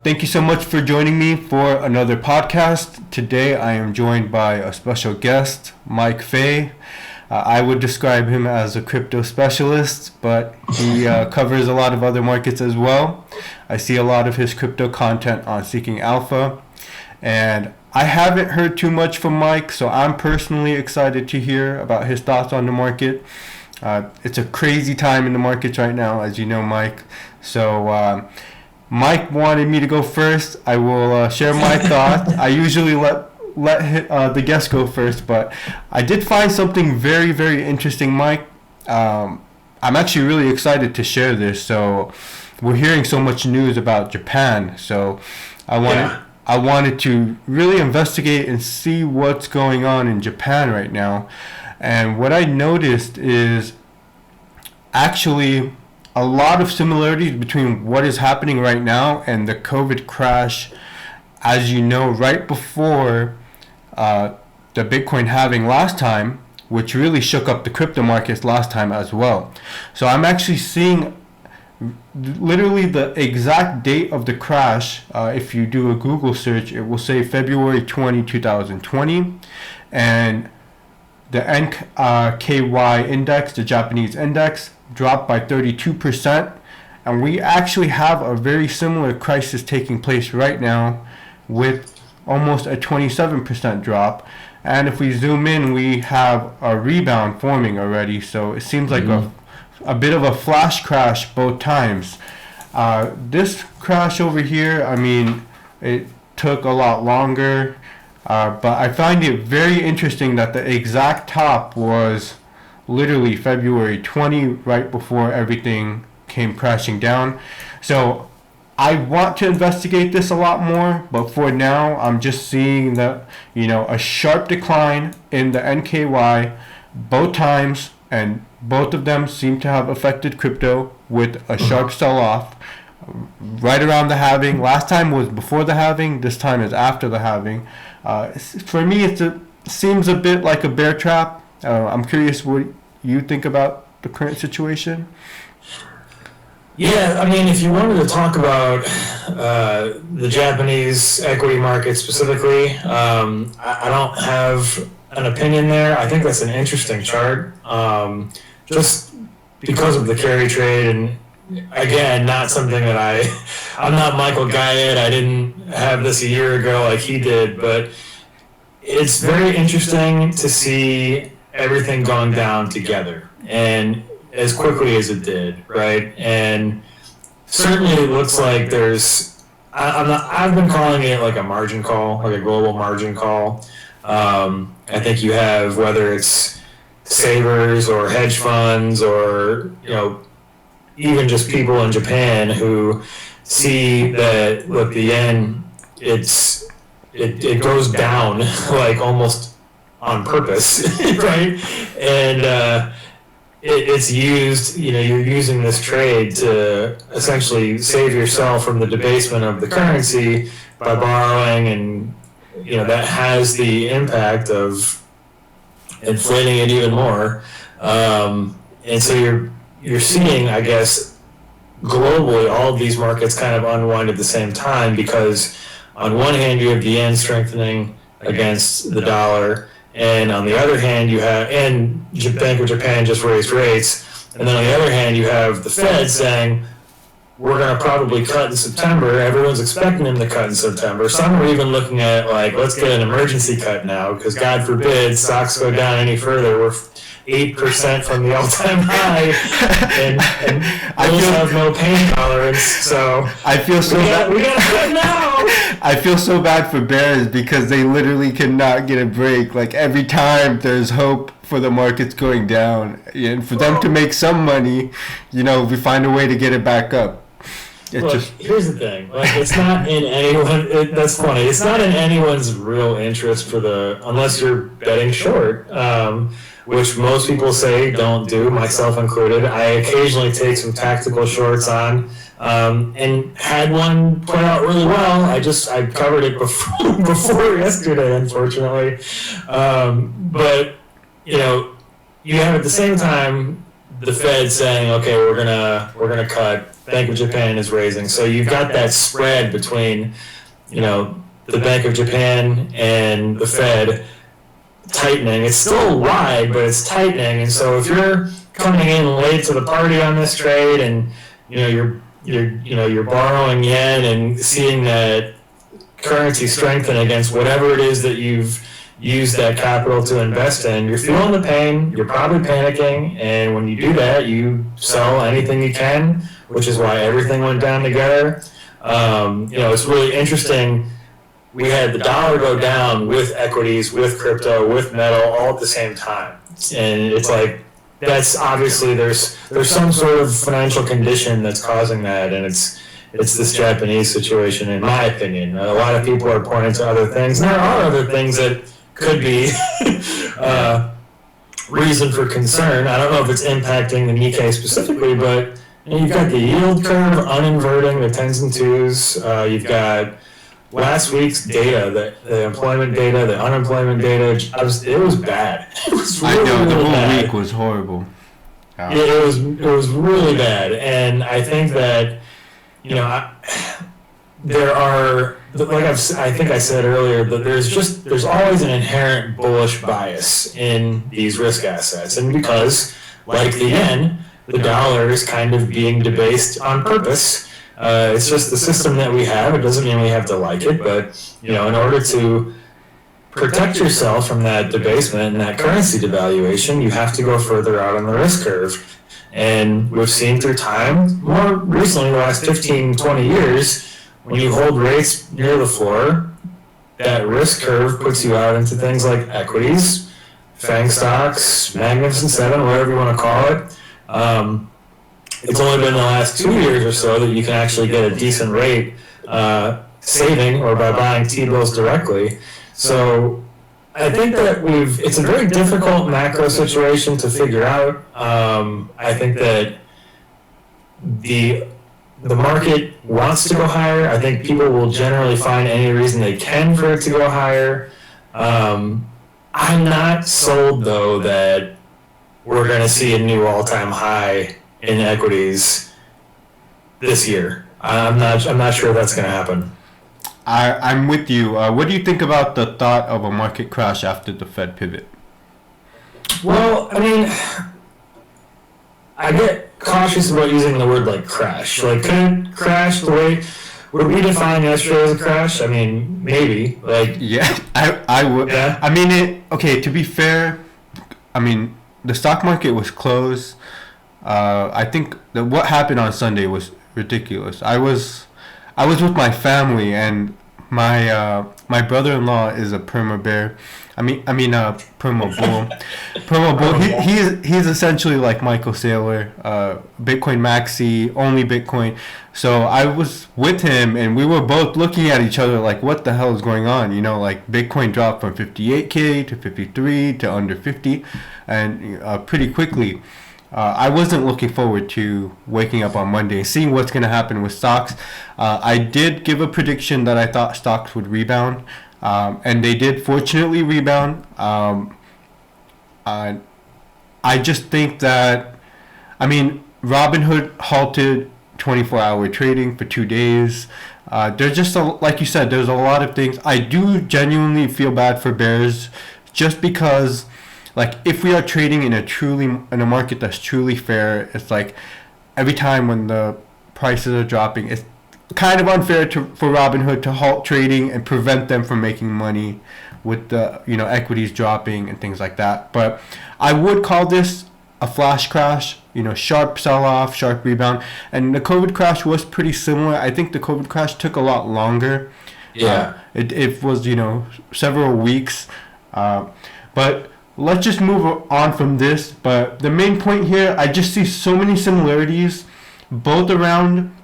Thank you so much for joining me for another podcast. Today I am joined by a special guest, Mike Fay. I would describe him as a crypto specialist, but he covers a lot of other markets as well. I see a lot of his crypto content on Seeking Alpha, and I haven't heard too much from Mike, so I'm personally excited to hear about his thoughts on the market. It's a crazy time in the markets right now, as you know, Mike. So Mike wanted me to go first. I will share my thoughts. I usually let the guest go first, but I did find something very, very interesting, Mike. I'm actually really excited to share this. So we're hearing so much news about Japan. So I wanted to really investigate and see what's going on in Japan right now. And what I noticed is actually a lot of similarities between what is happening right now and the COVID crash, as you know, right before the Bitcoin halving last time, which really shook up the crypto markets last time as well. So I'm actually seeing literally the exact date of the crash. If you do a Google search, it will say February 20, 2020. And the NKY index, the Japanese index, dropped by 32%, and we actually have a very similar crisis taking place right now with almost a 27% drop. And if we zoom in, we have a rebound forming already, so it seems like a bit of a flash crash both times. This crash over here, I mean, it took a lot longer, but I find it very interesting that the exact top was literally February 20, right before everything came crashing down. So I want to investigate this a lot more, but for now I'm just seeing that, a sharp decline in the NKY both times, and both of them seem to have affected crypto with a sharp sell-off right around the halving. Last time was before the halving, this time is after the halving. For me, it seems a bit like a bear trap. I'm curious what you think about the current situation. Yeah, I mean, if you wanted to talk about the Japanese equity market specifically, I don't have an opinion there. I think that's an interesting chart, just because of the carry trade, and again, not something that I'm not Michael Guyett. I didn't have this a year ago like he did, but it's very interesting to see everything going down together and as quickly as it did, right? And certainly it looks like I've been calling it like a margin call, like a global margin call. I think you have, whether it's savers or hedge funds or, even just people in Japan who see that, look, the yen, it goes down like almost on purpose, right? And it's used, you're using this trade to essentially save yourself from the debasement of the currency by borrowing, and that has the impact of inflating it even more. And so you're seeing, I guess, globally, all of these markets kind of unwind at the same time, because on one hand you have the yen strengthening against the dollar, and on the other hand, you have, and Bank of Japan just raised rates, and then on the other hand, you have the Fed saying, we're going to probably cut in September. Everyone's expecting them to cut in September. Some are even looking at, like, let's get an emergency cut now, because God forbid stocks go down any further. We're 8% from the all-time high, and those have no pain tolerance. So I feel so bad. We got to cut now. I feel so bad for bears because they literally cannot get a break. Like, every time there's hope for the markets going down, and for them to make some money, we find a way to get it back up. Here's the thing. Like, it's not in anyone. That's funny. It's not in anyone's real interest unless you're betting short, which most people say don't do, myself included. I occasionally take some tactical shorts on, and had one play out really well. I covered it before yesterday, unfortunately. But you have at the same time the Fed saying, okay, we're gonna cut. Bank of Japan is raising. So you've got that spread between, the Bank of Japan and the Fed tightening. It's still wide, but it's tightening. And so if you're coming in late to the party on this trade, and you're borrowing yen and seeing that currency strengthen against whatever it is that you've used that capital to invest in, you're feeling the pain, you're probably panicking, and when you do that, you sell anything you can, which is why everything went down together. It's really interesting. We had the dollar go down with equities, with crypto, with metal, all at the same time. And it's like, that's obviously, there's some sort of financial condition that's causing that, and it's this Japanese situation, in my opinion. A lot of people are pointing to other things, and there are other things that could be reason for concern. I don't know if it's impacting the Nikkei specifically, but you've got the yield curve uninverting, the tens and twos. You've got last week's data, the employment data, the unemployment data. It was bad. It was really, I know, the really whole bad. week was horrible. Yeah, it was really bad, and I think that there are, like I think I said earlier, that there's always an inherent bullish bias in these risk assets, and because, like the yen, the dollar is kind of being debased on purpose. It's just the system that we have. It doesn't mean we have to like it, but in order to protect yourself from that debasement and that currency devaluation, you have to go further out on the risk curve. And we've seen through time, more recently, the last 15, 20 years, when you hold rates near the floor, that risk curve puts you out into things like equities, FANG stocks, Magnificent Seven, whatever you want to call it. It's only been the last 2 years or so that you can actually get a decent rate saving or by buying T-bills directly. So I think that it's a very difficult macro situation to figure out. I think that the market wants to go higher. I think people will generally find any reason they can for it to go higher. I'm not sold, though, that we're going to see a new all-time high in equities this year. I'm not sure that's going to happen. I'm with you. What do you think about the thought of a market crash after the Fed pivot? Well, I mean, I get cautious about using the word like crash. Like, could it crash the way would we define yesterday as a crash? I mean, maybe. Like, yeah, I would. Yeah. I mean, okay. To be fair, I mean, the stock market was closed. I think that what happened on Sunday was ridiculous. I was with my family, and my brother-in-law is a perma bear. I mean perma bull. Perma bull. He's essentially like Michael Saylor, Bitcoin maxi, only Bitcoin. So I was with him, and we were both looking at each other like, what the hell is going on? Like Bitcoin dropped from 58K to 53 to under 50, and pretty quickly. I wasn't looking forward to waking up on Monday and seeing what's going to happen with stocks. I did give a prediction that I thought stocks would rebound, and they did fortunately rebound. I just think that, I mean, Robinhood halted 24-hour trading for 2 days. There's just, like you said, there's a lot of things. I do genuinely feel bad for bears just because, like, if we are trading in a market that's truly fair, it's like every time when the prices are dropping, it's kind of unfair for Robinhood to halt trading and prevent them from making money with the equities dropping and things like that. But I would call this a flash crash, sharp sell-off, sharp rebound. And the COVID crash was pretty similar. I think the COVID crash took a lot longer. Yeah. It was, several weeks. But let's just move on from this. But the main point here, I just see so many similarities, both around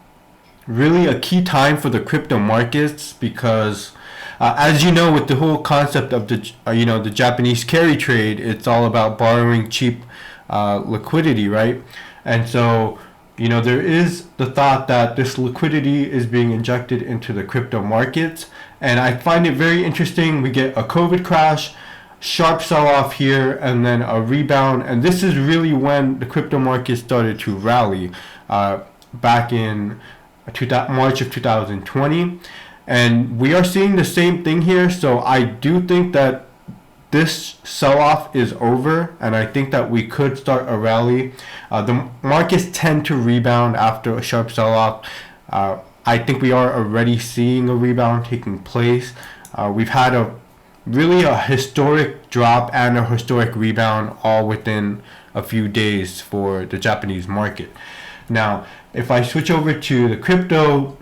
really a key time for the crypto markets, because as you know, with the whole concept of the Japanese carry trade, it's all about borrowing cheap liquidity, right? And so there is the thought that this liquidity is being injected into the crypto markets, and I find it very interesting. We get a COVID crash, sharp sell-off here, and then a rebound, and this is really when the crypto market started to rally. back in March of 2020, and we are seeing the same thing here. So I do think that this sell-off is over, and I think that we could start a rally. The markets tend to rebound after a sharp sell-off. I think we are already seeing a rebound taking place. We've had a historic drop and a historic rebound all within a few days for the Japanese market. Now, if I switch over to the crypto,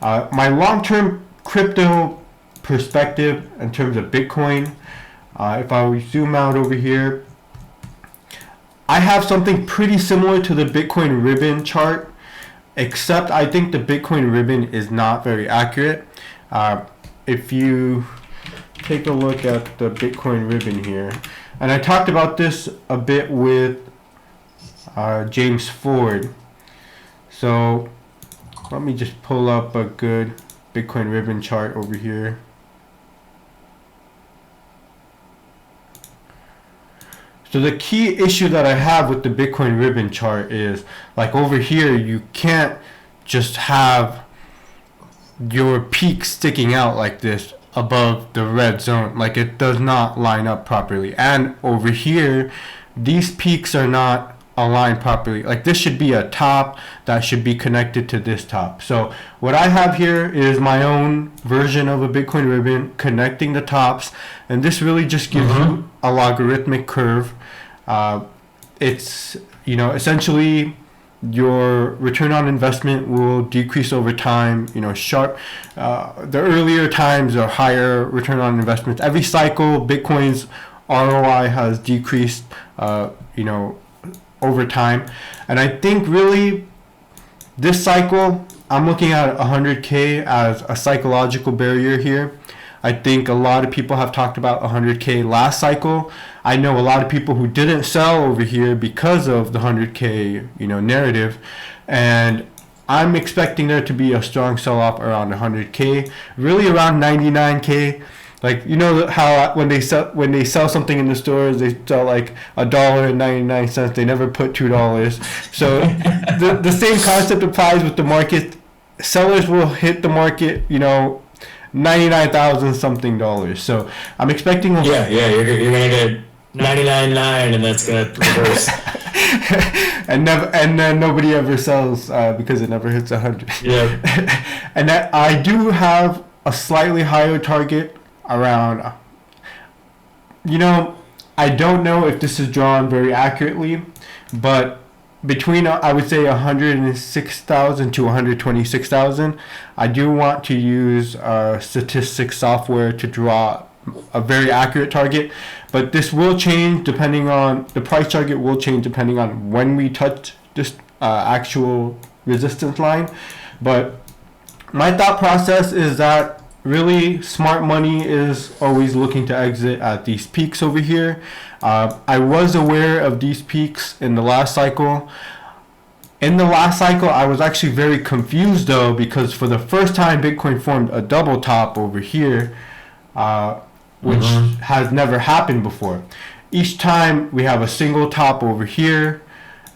my long-term crypto perspective in terms of Bitcoin, if I zoom out over here, I have something pretty similar to the Bitcoin ribbon chart, except I think the Bitcoin ribbon is not very accurate. If you take a look at the Bitcoin ribbon here, and I talked about this a bit with James Ford. So let me just pull up a good Bitcoin ribbon chart over here. So the key issue that I have with the Bitcoin ribbon chart is, like over here, you can't just have your peak sticking out like this above the red zone. Like, it does not line up properly. And over here, these peaks are not aligned properly. Like, this should be a top that should be connected to this top. So what I have here is my own version of a Bitcoin ribbon connecting the tops, and this really just gives you a logarithmic curve. It's, essentially your return on investment will decrease over time. The earlier times are higher return on investments. Every cycle, Bitcoin's ROI has decreased, over time. And I think really this cycle, I'm looking at 100K as a psychological barrier here. I think a lot of people have talked about 100K last cycle. I know a lot of people who didn't sell over here because of the 100K, narrative. And I'm expecting there to be a strong sell-off around 100K, really around 99K. Like, how when they sell something in the stores, they sell like $1.99. They never put $2. So the same concept applies with the market. Sellers will hit the market, $99,000 something dollars. So I'm expecting you're gonna get 99.9, and that's gonna reverse. and then nobody ever sells because it never hits 100. Yeah. And that I do have a slightly higher target around, I don't know if this is drawn very accurately, but between, I would say, 106,000 to 126,000, I do want to use statistics software to draw a very accurate target. But this will change depending on, the price target will change depending on when we touch this actual resistance line. But my thought process is that really smart money is always looking to exit at these peaks over here. I was aware of these peaks in the last cycle. In the last cycle, I was actually very confused though, because for the first time, Bitcoin formed a double top over here, which has never happened before. Each time we have a single top over here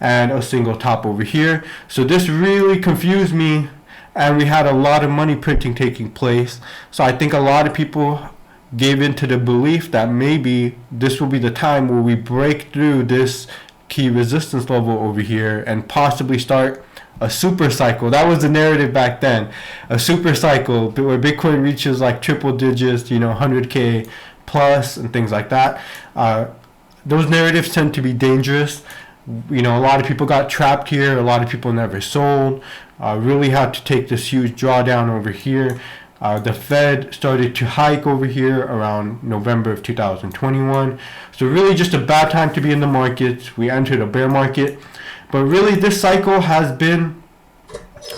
and a single top over here. So this really confused me. And we had a lot of money printing taking place. So I think a lot of people gave into the belief that maybe this will be the time where we break through this key resistance level over here and possibly start a super cycle. That was the narrative back then. A super cycle where Bitcoin reaches like triple digits, 100K plus and things like that. Those narratives tend to be dangerous. A lot of people got trapped here. A lot of people never sold. Really had to take this huge drawdown over here. The Fed started to hike over here around November of 2021. So really just a bad time to be in the markets. We entered a bear market. But really this cycle has been,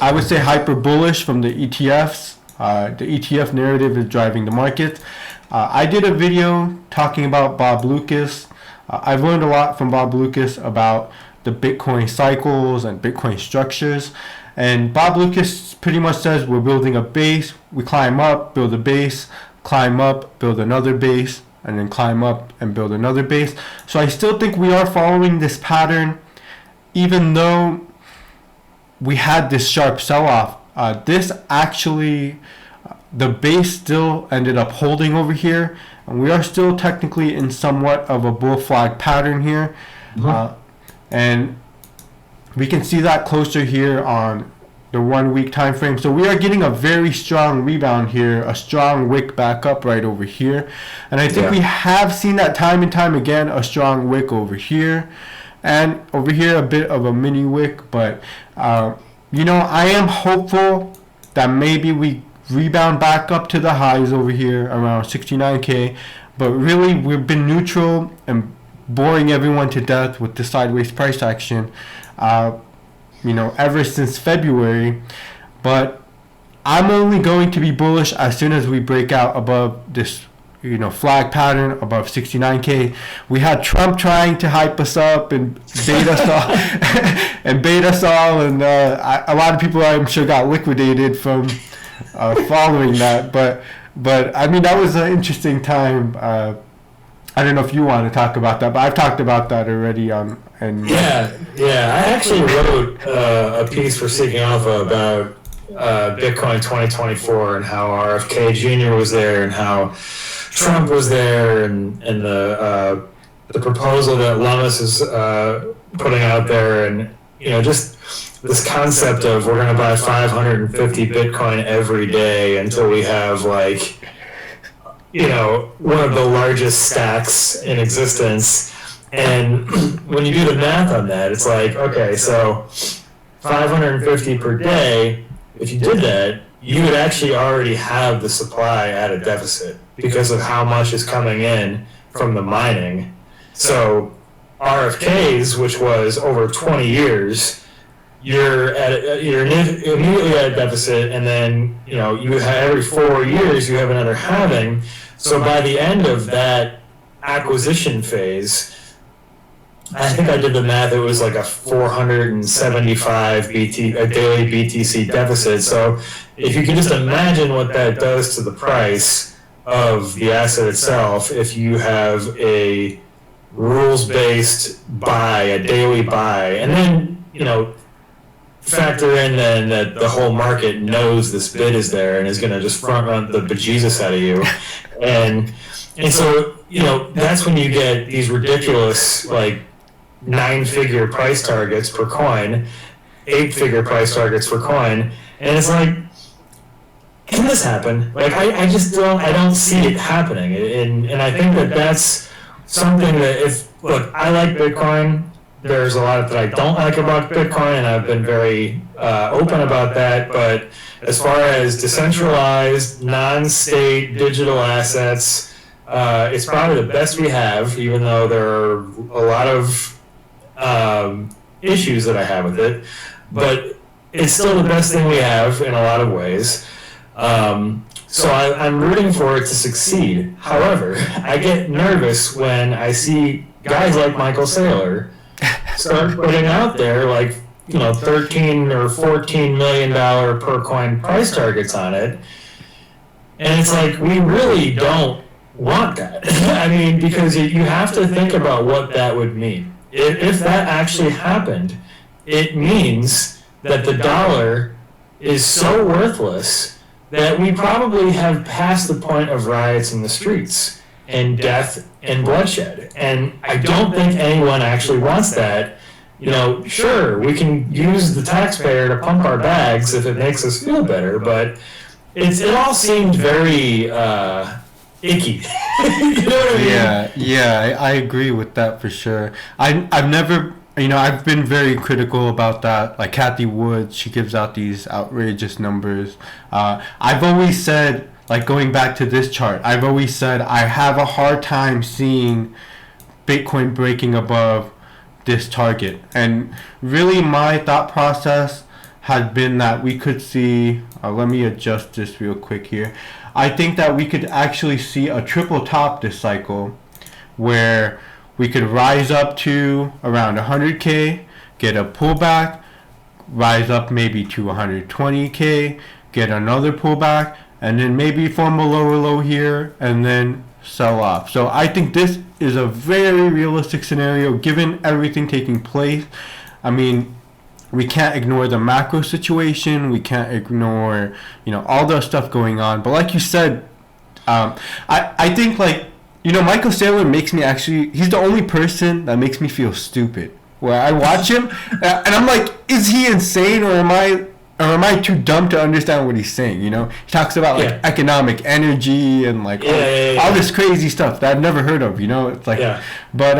I would say, hyper bullish from the ETFs. The ETF narrative is driving the market. I did a video talking about Bob Lucas. I've learned a lot from Bob Lucas about the Bitcoin cycles and Bitcoin structures. And Bob Lucas pretty much says we're building a base, we climb up, build a base, climb up, build another base, and then climb up and build another base. So I still think we are following this pattern, even though we had this sharp sell-off. This actually, the base still ended up holding over here, and we are still technically in somewhat of a bull flag pattern here. And we can see that closer here on the 1 week time frame. So we are getting a very strong rebound here, a strong wick back up right over here. And I think we have seen that time and time again, a strong wick over here. And over here, a bit of a mini wick. But, you know, I am hopeful that maybe we rebound back up to the highs over here around 69K. But really, we've been neutral and boring everyone to death with the sideways price action, you know, ever since February. But I'm only going to be bullish as soon as we break out above this, you know, flag pattern above 69K. We had Trump trying to hype us up and bait us all, and a lot of people I'm sure got liquidated from following that. But I mean, that was an interesting time. I don't know if you want to talk about that, but I've talked about that already on. And I actually wrote a piece for Seeking Alpha about Bitcoin 2024 and how RFK Jr. was there and how Trump was there and the proposal that Lummis is putting out there, and you know, just this concept of we're going to buy 550 Bitcoin every day until we have, like, you know, one of the largest stacks in existence. And when you do the math on that, it's like, okay, so 550 per day, if you did that, you would actually already have the supply at a deficit because of how much is coming in from the mining. So RFK's, which was over 20 years, you're immediately at a deficit, and then, you know, you have every 4 years you have another halving. So by the end of that acquisition phase, I think I did the math, it was like a 475 a daily BTC deficit. So if you can just imagine what that does to the price of the asset itself, if you have a rules-based buy, a daily buy, and then, you know, factor in then that the whole market knows this bid is there and is going to just front run the bejesus out of you. And so, you know, that's when you get these ridiculous, like, 9-figure price targets per coin, 8-figure price targets per coin, and it's like, can this happen? Like, I just don't see it happening, and I think that that's something that look, I like Bitcoin. There's a lot that I don't like about Bitcoin, and I've been very open about that, but as far as decentralized, non-state digital assets, it's probably the best we have, even though there are a lot of issues that I have with it, but it's still the best thing we have in a lot of ways. So I'm rooting for it to succeed. However, I get nervous when I see guys like Michael Saylor start putting out there, like, you know, $13 or $14 million per coin price targets on it, and it's like, we really don't want that. I mean, because you have to think about what that would mean. If that actually happened, it means that the dollar is so worthless that we probably have passed the point of riots in the streets and death and bloodshed. And I don't think anyone actually wants that. You know, sure, we can use the taxpayer to pump our bags if it makes us feel better, but it all seemed very icky. You know what I mean? Yeah, I agree with that for sure. I've never, you know, I've been very critical about that. Like Kathy Wood, she gives out these outrageous numbers. I've always said, like, going back to this chart, I've always said I have a hard time seeing Bitcoin breaking above this target. And really my thought process had been that we could see, let me adjust this real quick here. I think that we could actually see a triple top this cycle where we could rise up to around 100K, get a pullback, rise up maybe to 120K, get another pullback, and then maybe form a lower low here and then sell off. So I think this is a very realistic scenario given everything taking place. I mean, we can't ignore the macro situation. We can't ignore, all the stuff going on. But like you said, I think Michael Saylor makes me he's the only person that makes me feel stupid. Where I watch him and I'm like, is he insane or am I too dumb to understand what he's saying? He talks about economic energy and all this crazy stuff that I've never heard of. It's like, but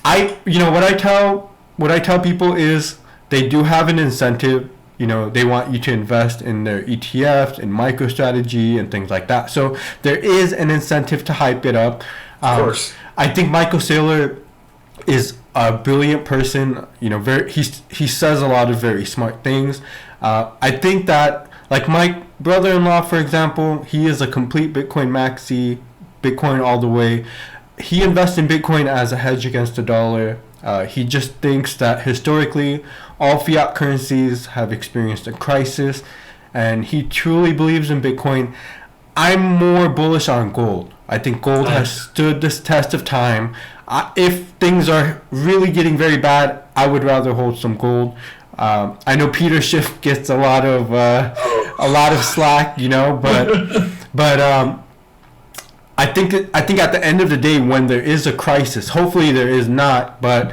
what I tell people is they do have an incentive. They want you to invest in their ETFs and MicroStrategy and things like that. So there is an incentive to hype it up. Of course. I think Michael Saylor is a brilliant person. He says a lot of very smart things. I think that, like my brother-in-law, for example, he is a complete Bitcoin maxi, Bitcoin all the way. He invests in Bitcoin as a hedge against the dollar. He just thinks that historically all fiat currencies have experienced a crisis, and he truly believes in Bitcoin. I'm more bullish on gold. I think gold has stood this test of time. If things are really getting very bad, I would rather hold some gold. I know Peter Schiff gets a lot of slack, but I think at the end of the day, when there is a crisis, hopefully there is not, but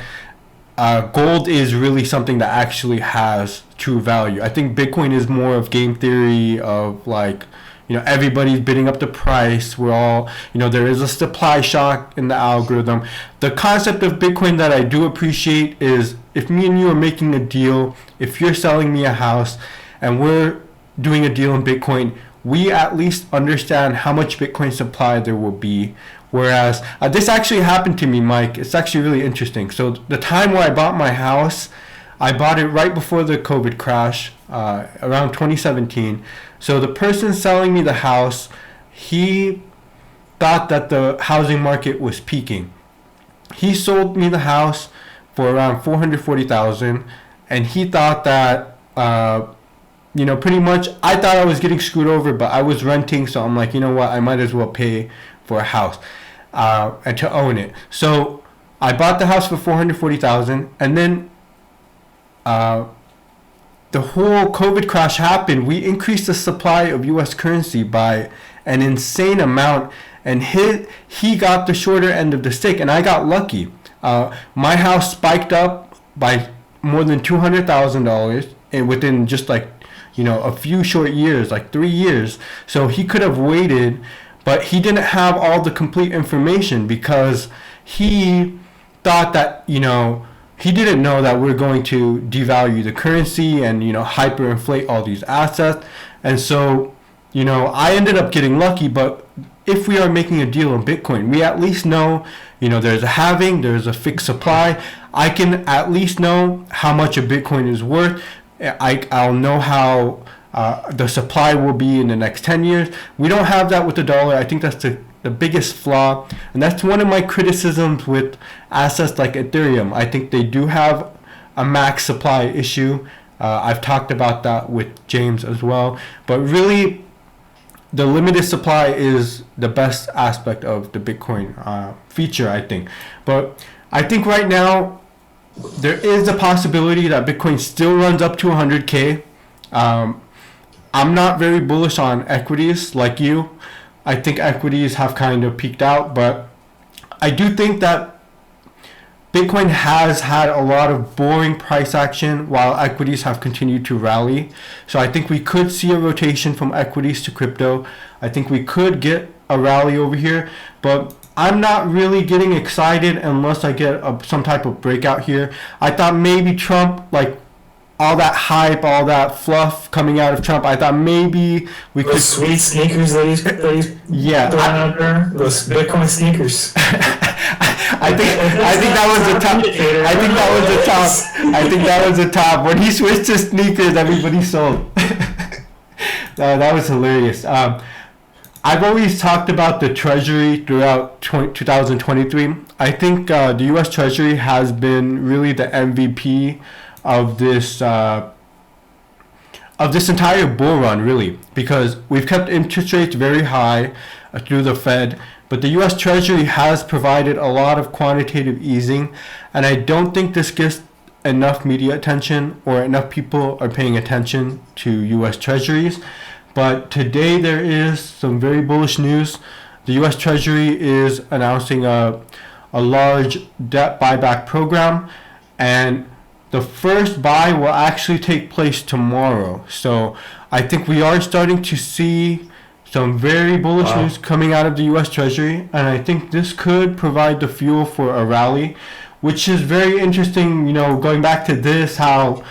gold is really something that actually has true value. I think Bitcoin is more of game theory of everybody's bidding up the price. We're all, there is a supply shock in the algorithm. The concept of Bitcoin that I do appreciate is if me and you are making a deal, if you're selling me a house and we're doing a deal in Bitcoin, we at least understand how much Bitcoin supply there will be. Whereas this actually happened to me, Mike. It's actually really interesting. So the time where I bought my house, I bought it right before the COVID crash, around 2017. So the person selling me the house, he thought that the housing market was peaking. He sold me the house for around $440,000, and he thought that pretty much I thought I was getting screwed over, but I was renting, so I'm like, you know what, I might as well pay for a house and to own it. So I bought the house for $440,000, and then the whole COVID crash happened. We increased the supply of U.S. currency by an insane amount, and he got the shorter end of the stick, and I got lucky. My house spiked up by more than $200,000 and within just a few short years, 3 years. So he could have waited, but he didn't have all the complete information because he thought that, he didn't know that we're going to devalue the currency and, hyperinflate all these assets. And so, I ended up getting lucky, but if we are making a deal in Bitcoin, we at least know, there's a halving, there's a fixed supply. I can at least know how much a Bitcoin is worth. I'll know how the supply will be in the next 10 years. We don't have that with the dollar. I think that's the biggest flaw. And that's one of my criticisms with assets like Ethereum. I think they do have a max supply issue. I've talked about that with James as well. But really, the limited supply is the best aspect of the Bitcoin feature, I think. But I think right now, there is a possibility that Bitcoin still runs up to 100K. I'm not very bullish on equities like you. I think equities have kind of peaked out, but I do think that Bitcoin has had a lot of boring price action while equities have continued to rally. So I think we could see a rotation from equities to crypto. I think we could get a rally over here, but I'm not really getting excited unless I get some type of breakout here. I thought maybe Trump, all that hype, all that fluff coming out of Trump, I thought maybe we could... Those sweet sneakers that he's throwing out there, those Bitcoin sneakers. I think that was the top. I think that was the top. When he switched to sneakers, everybody sold. That was hilarious. I've always talked about the Treasury throughout 2023. I think the U.S. Treasury has been really the MVP of this entire bull run, really, because we've kept interest rates very high through the Fed, but the U.S. Treasury has provided a lot of quantitative easing, and I don't think this gets enough media attention or enough people are paying attention to U.S. Treasuries. But today there is some very bullish news. The U.S. Treasury is announcing a large debt buyback program, and the first buy will actually take place tomorrow. So I think we are starting to see some very bullish news coming out of the U.S. Treasury, and I think this could provide the fuel for a rally, which is very interesting. Going back to this, how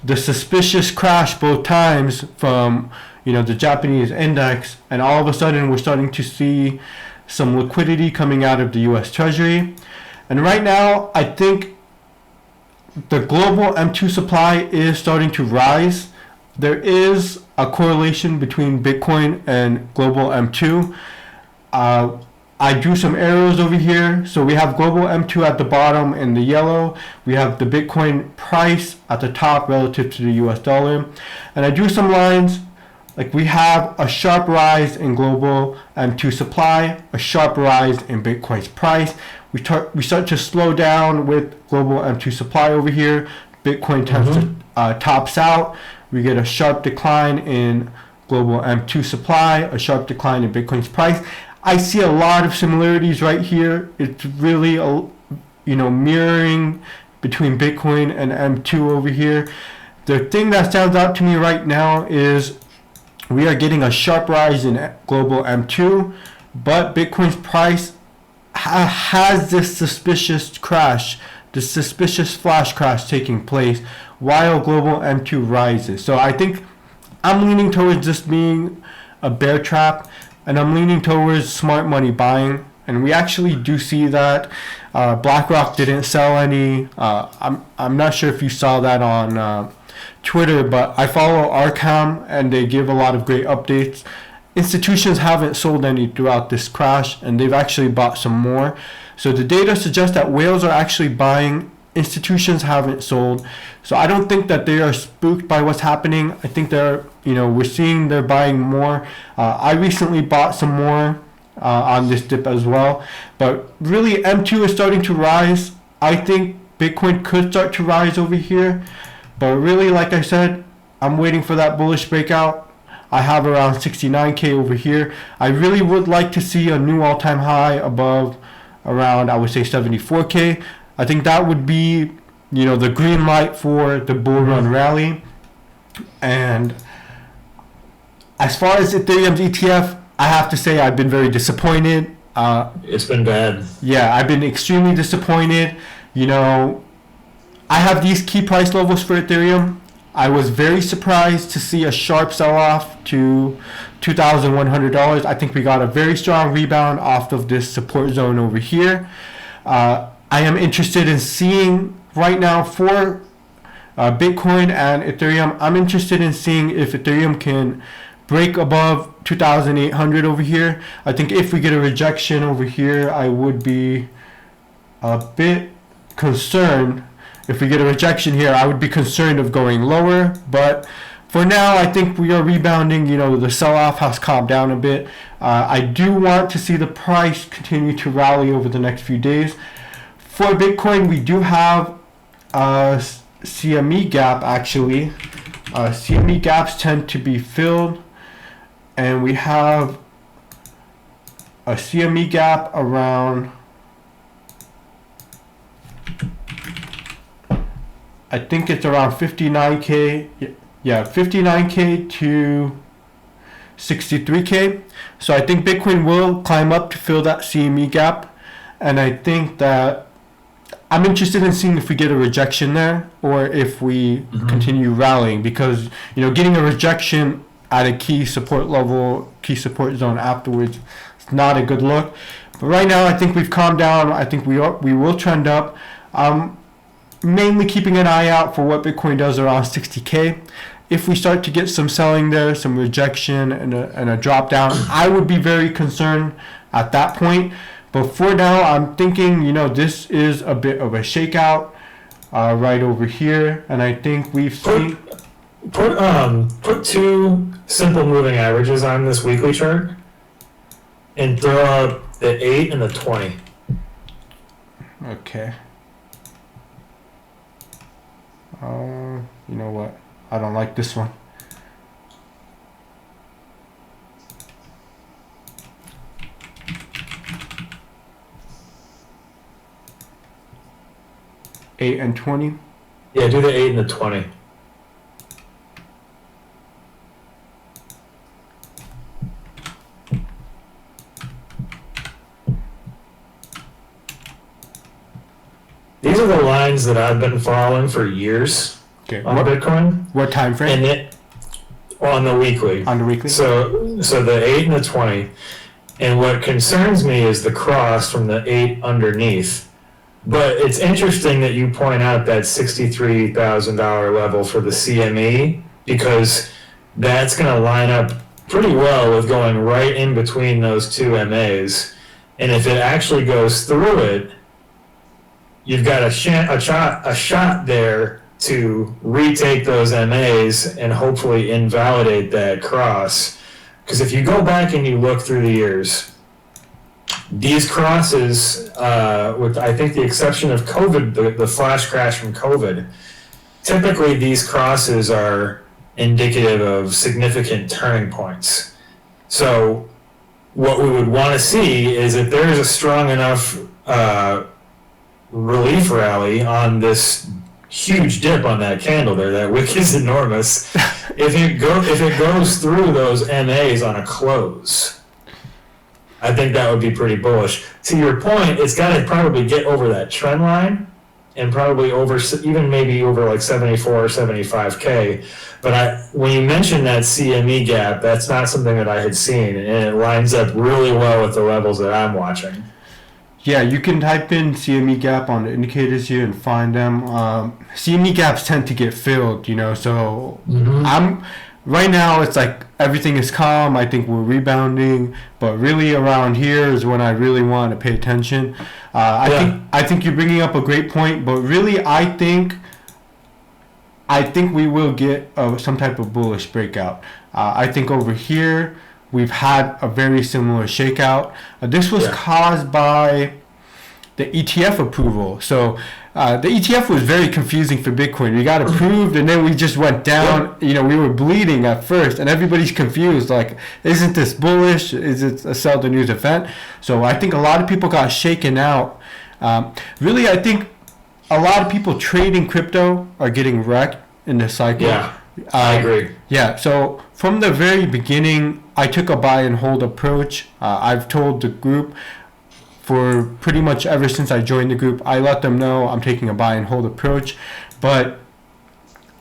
the suspicious crash both times from the Japanese index, and all of a sudden we're starting to see some liquidity coming out of the U.S. Treasury. And right now, I think the global M2 supply is starting to rise. There is a correlation between Bitcoin and global M2. I drew some arrows over here. So we have global M2 at the bottom in the yellow. We have the Bitcoin price at the top relative to the US dollar. And I drew some lines. Like, we have a sharp rise in global M2 supply, a sharp rise in Bitcoin's price. We start to slow down with global M2 supply over here. Bitcoin tends to tops out. We get a sharp decline in global M2 supply, a sharp decline in Bitcoin's price. I see a lot of similarities right here. It's really mirroring between Bitcoin and M2 over here. The thing that stands out to me right now is we are getting a sharp rise in global M2, but Bitcoin's price has this suspicious crash, this suspicious flash crash taking place while global M2 rises. So I think I'm leaning towards this being a bear trap, and I'm leaning towards smart money buying. And we actually do see that. BlackRock didn't sell any. I'm not sure if you saw that on Twitter, but I follow Arkham, and they give a lot of great updates. Institutions haven't sold any throughout this crash, and they've actually bought some more. So the data suggests that whales are actually buying. Institutions haven't sold. So I don't think that they are spooked by what's happening. I think we're seeing they're buying more. I recently bought some more on this dip as well. But really, M2 is starting to rise. I think Bitcoin could start to rise over here. But really, like I said, I'm waiting for that bullish breakout. I have around 69K over here. I really would like to see a new all-time high above around, I would say, 74K. I think that would be, the green light for the bull run rally. And as far as Ethereum's ETF, I have to say I've been very disappointed. It's been bad. Yeah, I've been extremely disappointed. I have these key price levels for Ethereum. I was very surprised to see a sharp sell-off to $2,100. I think we got a very strong rebound off of this support zone over here. I am interested in seeing right now for Bitcoin and Ethereum. I'm interested in seeing if Ethereum can break above 2,800 over here. I think if we get a rejection over here, I would be a bit concerned. If we get a rejection here, I would be concerned of going lower. But for now, I think we are rebounding. The sell-off has calmed down a bit. I do want to see the price continue to rally over the next few days. For Bitcoin, we do have a CME gap, actually. CME gaps tend to be filled. And we have a CME gap around, I think it's around 59K. Yeah, 59K to 63K. So I think Bitcoin will climb up to fill that CME gap. And I think that I'm interested in seeing if we get a rejection there or if we continue rallying, because, getting a rejection at a key support level, key support zone afterwards, it's not a good look. But right now, I think we've calmed down. I think we will trend up. Mainly keeping an eye out for what Bitcoin does around 60K. If we start to get some selling there, some rejection and a drop down, I would be very concerned at that point. But for now, I'm thinking, this is a bit of a shakeout right over here, and I think we've seen. Put two simple moving averages on this weekly chart and throw out the 8 and the 20. Okay. You know what? I don't like this one. $8 and $20. Yeah, do the 8 and the 20. These are the lines that I've been following for years on Bitcoin. What time frame? And on the weekly. On the weekly? So the 8 and the 20. And what concerns me is the cross from the 8 underneath. But it's interesting that you point out that $63,000 level for the CME, because that's going to line up pretty well with going right in between those two MAs. And if it actually goes through it, you've got a shot there to retake those MAs and hopefully invalidate that cross. Because if you go back and you look through the years, these crosses, with I think the exception of COVID, the flash crash from COVID, typically these crosses are indicative of significant turning points. So what we would want to see is if there's a strong enough relief rally on this huge dip on that candle there, that wick is enormous. If it goes through those MAs on a close, I think that would be pretty bullish. To your point, it's got to probably get over that trend line and probably over, even maybe over like 74 or 75K. But when you mentioned that CME gap, that's not something that I had seen, and it lines up really well with the levels that I'm watching. Yeah, you can type in CME gap on the indicators here and find them. CME gaps tend to get filled, so right now it's like everything is calm. I think we're rebounding, but really around here is when I really want to pay attention. I think you're bringing up a great point, but really I think we will get some type of bullish breakout. I think over here we've had a very similar shakeout. This was caused by the ETF approval. So the ETF was very confusing for Bitcoin. We got approved and then we just went down. We were bleeding at first and everybody's confused. Like, isn't this bullish? Is it a sell the news event? So I think a lot of people got shaken out. Really, I think a lot of people trading crypto are getting wrecked in this cycle. Yeah, I agree. Yeah, so from the very beginning, I took a buy and hold approach. I've told the group for pretty much ever since I joined the group, I let them know I'm taking a buy and hold approach. But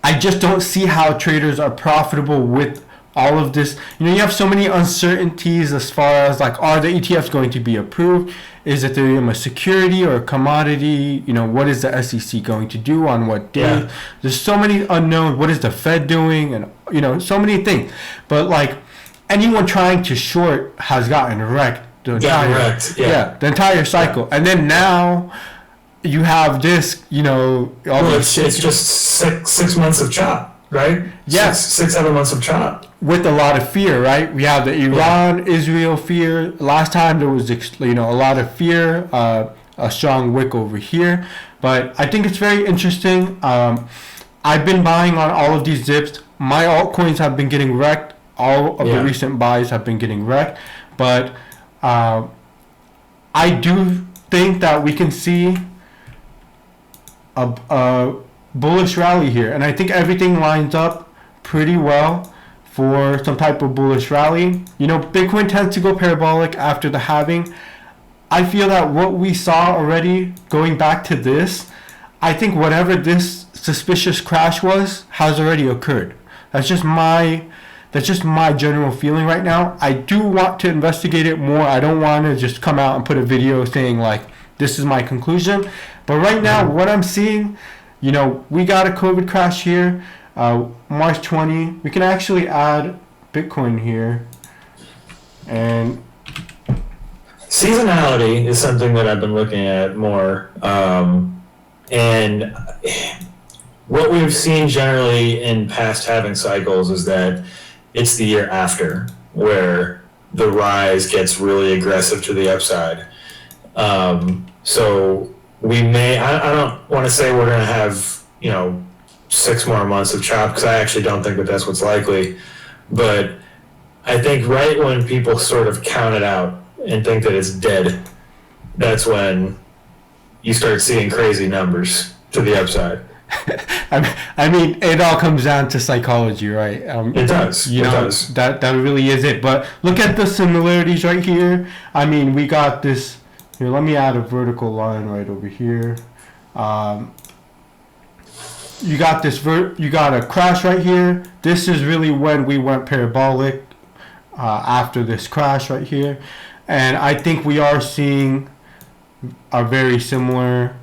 I just don't see how traders are profitable with all of this. You have so many uncertainties as far as like, are the ETFs going to be approved? Is Ethereum a security or a commodity? What is the SEC going to do on what day? Yeah. There's so many unknowns. What is the Fed doing? And, so many things. But like anyone trying to short has gotten wrecked. The entire cycle. And then now you have this, it's just six months of chop, right? Yeah. 7 months of chop. With a lot of fear, right? We have the Iran-Israel fear. Last time there was, a lot of fear, a strong wick over here. But I think it's very interesting. I've been buying on all of these dips. My altcoins have been getting wrecked. All of the recent buys have been getting wrecked. But I do think that we can see a bullish rally here. And I think everything lines up pretty well for some type of bullish rally. Bitcoin tends to go parabolic after the halving. I feel that what we saw already going back to this, I think whatever this suspicious crash was has already occurred. That's just my general feeling right now. I do want to investigate it more. I don't want to just come out and put a video saying like, this is my conclusion. But right now, what I'm seeing, we got a COVID crash here, March 20. We can actually add Bitcoin here. And seasonality is something that I've been looking at more. And what we've seen generally in past halving cycles is that it's the year after where the rise gets really aggressive to the upside. So we may, I don't want to say we're going to have, 6 more months of chop, because I actually don't think that that's what's likely. But I think right when people sort of count it out and think that it's dead, that's when you start seeing crazy numbers to the upside. I mean, it all comes down to psychology, right? It does. You know, that really is it. But look at the similarities right here. I mean, we got this. Here, let me add a vertical line right over here. You got this. You got a crash right here. This is really when we went parabolic after this crash right here, and I think we are seeing a very similar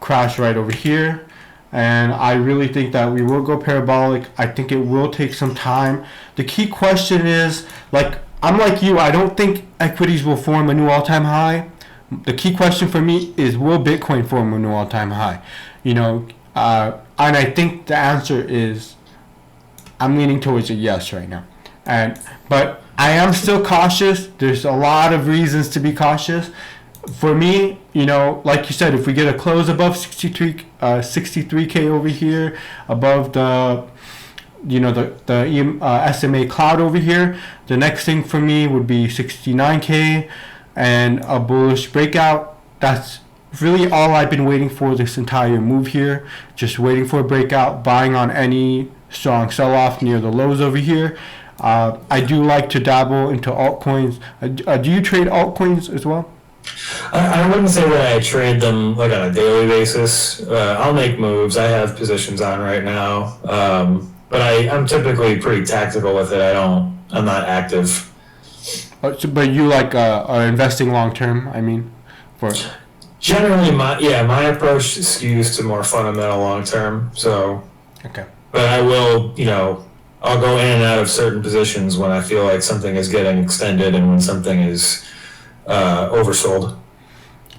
crash right over here. And I really think that we will go parabolic. I think it will take some time. The key question is, like, I'm like you, I don't think equities will form a new all-time high. The key question for me is, will Bitcoin form a new all-time high? You know, and I think the answer is, I'm leaning towards a yes right now. But I am still cautious. There's a lot of reasons to be cautious. For me, you know, like you said, if we get a close above 63K over here, above the, you know, the SMA cloud over here, the next thing for me would be 69K and a bullish breakout. That's really all I've been waiting for this entire move here. Just waiting for a breakout, buying on any strong sell-off near the lows over here. I do like to dabble into altcoins. Do you trade altcoins as well? I wouldn't say that I trade them like on a daily basis. I'll make moves. I have positions on right now, but I'm typically pretty tactical with it. I'm not active. But you like are investing long term. I mean, for generally my approach skews to more fundamental long term. So okay, but I will, you know, I'll go in and out of certain positions when I feel like something is getting extended and when something is oversold.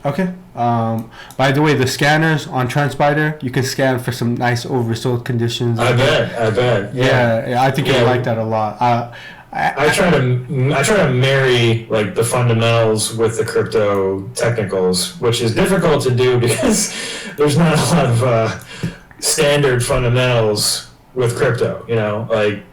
Okay. By the way, the scanners on TrendSpider, you can scan for some nice oversold conditions. I bet. Yeah, I think you'll like that a lot. I try to marry like the fundamentals with the crypto technicals, which is difficult to do because there's not a lot of standard fundamentals with crypto. You know, like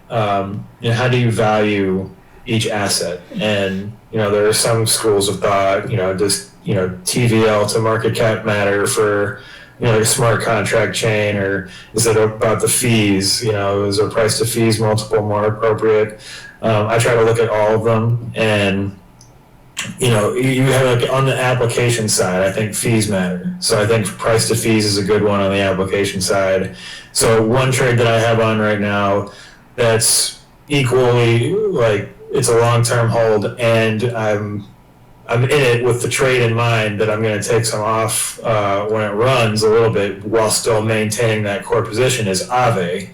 you know, how do you value each asset? And you know, there are some schools of thought, you know, does, you know, TVL to market cap matter for, you know, like a smart contract chain, or is it about the fees? You know, is a price to fees multiple more appropriate? I try to look at all of them, and you know, you have like on the application side, I think fees matter. So I think price to fees is a good one on the application side. So one trade that I have on right now that's equally like, it's a long-term hold, and I'm in it with the trade in mind that I'm going to take some off when it runs a little bit while still maintaining that core position, is Aave.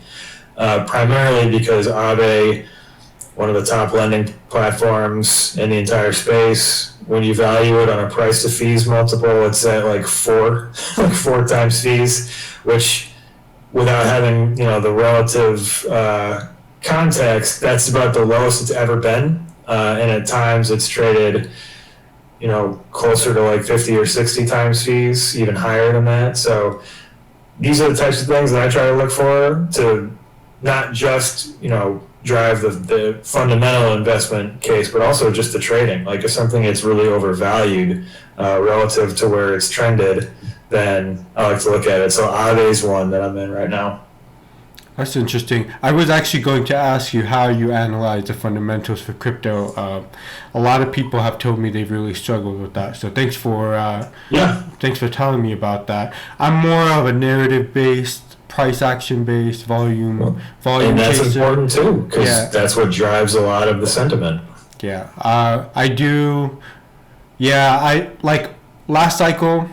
Primarily because Aave, one of the top lending platforms in the entire space, when you value it on a price to fees multiple, it's at like 4 times fees, which without having, you know, the relative context, that's about the lowest it's ever been, and at times it's traded, you know, closer to like 50 or 60 times fees, even higher than that. So these are the types of things that I try to look for to not just, you know, drive the fundamental investment case, but also just the trading. Like if something is really overvalued relative to where it's trended, then I like to look at it. So Aave is one that I'm in right now. That's interesting. I was actually going to ask you how you analyze the fundamentals for crypto. A lot of people have told me they've really struggled with that. So thanks for telling me about that. I'm more of a narrative-based, price action-based, volume and that's chaser. Important too, because that's what drives a lot of the sentiment. Yeah, I do. Yeah, I like last cycle.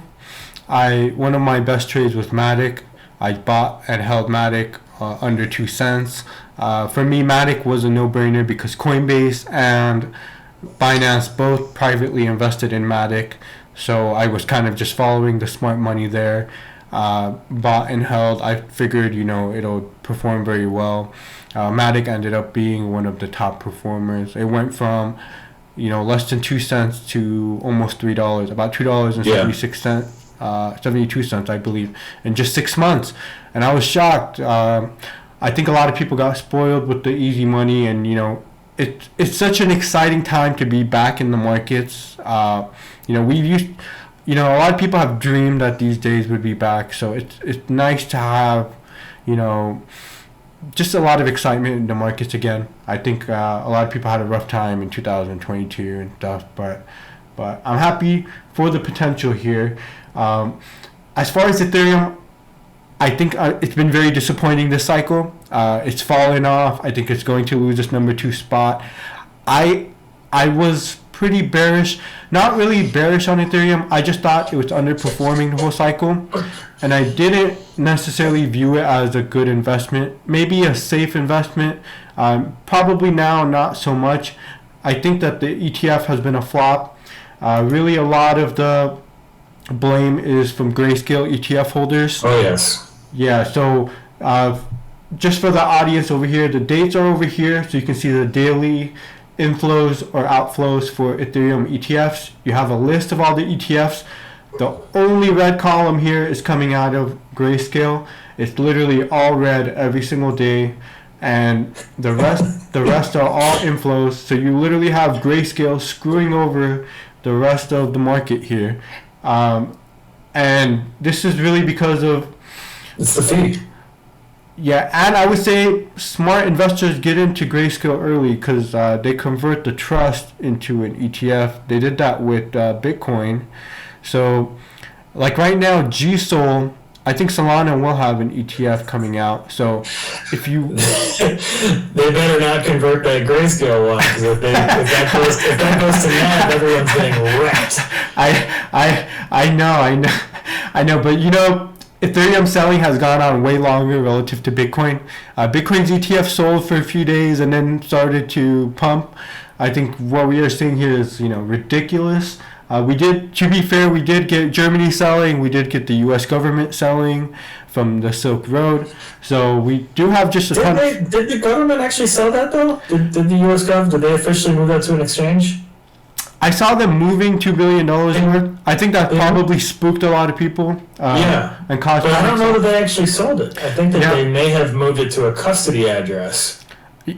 One of my best trades was Matic. I bought and held Matic under 2 cents. For me, Matic was a no-brainer because Coinbase and Binance both privately invested in Matic, so I was kind of just following the smart money there. Bought and held. I figured, you know, it'll perform very well. Matic ended up being one of the top performers. It went from, you know, less than 2 cents to almost $3, about $2.76 72 cents, I believe, in just 6 months. And I was shocked. I think a lot of people got spoiled with the easy money, and it's such an exciting time to be back in the markets. A lot of people have dreamed that these days would be back, so it's nice to have, just a lot of excitement in the markets again. I think a lot of people had a rough time in 2022 and stuff, but I'm happy for the potential here. As far as Ethereum, I think it's been very disappointing this cycle. It's fallen off. I think it's going to lose its number 2 spot. I was pretty bearish. Not really bearish on Ethereum. I just thought it was underperforming the whole cycle. And I didn't necessarily view it as a good investment. Maybe a safe investment. Probably now, not so much. I think that the ETF has been a flop. Really, a lot of the blame is from Grayscale ETF holders. Oh, yes. Yeah, so just for the audience over here, the dates are over here, so you can see the daily inflows or outflows for Ethereum ETFs. You have a list of all the ETFs. The only red column here is coming out of Grayscale. It's literally all red every single day, and the rest are all inflows. So you literally have Grayscale screwing over the rest of the market here, and this is really because of it's the fee. Yeah, and I would say smart investors get into Grayscale early because they convert the trust into an ETF. They did that with Bitcoin. So, like right now, GSOL, I think Solana will have an ETF coming out. So, if you... They better not convert that Grayscale one, because if that goes to NAV, everyone's getting wrecked. I know, but Ethereum selling has gone on way longer relative to Bitcoin. Bitcoin's ETF sold for a few days and then started to pump. I think what we are seeing here is, ridiculous. To be fair, we did get Germany selling. We did get the U.S. government selling from the Silk Road. So we do have just a ton. Did the government actually sell that though? Did the U.S. government? Did they officially move that to an exchange? I saw them moving $2 billion worth. I think that probably spooked a lot of people. And caused. But I don't know that they actually sold it. I think that they may have moved it to a custody address.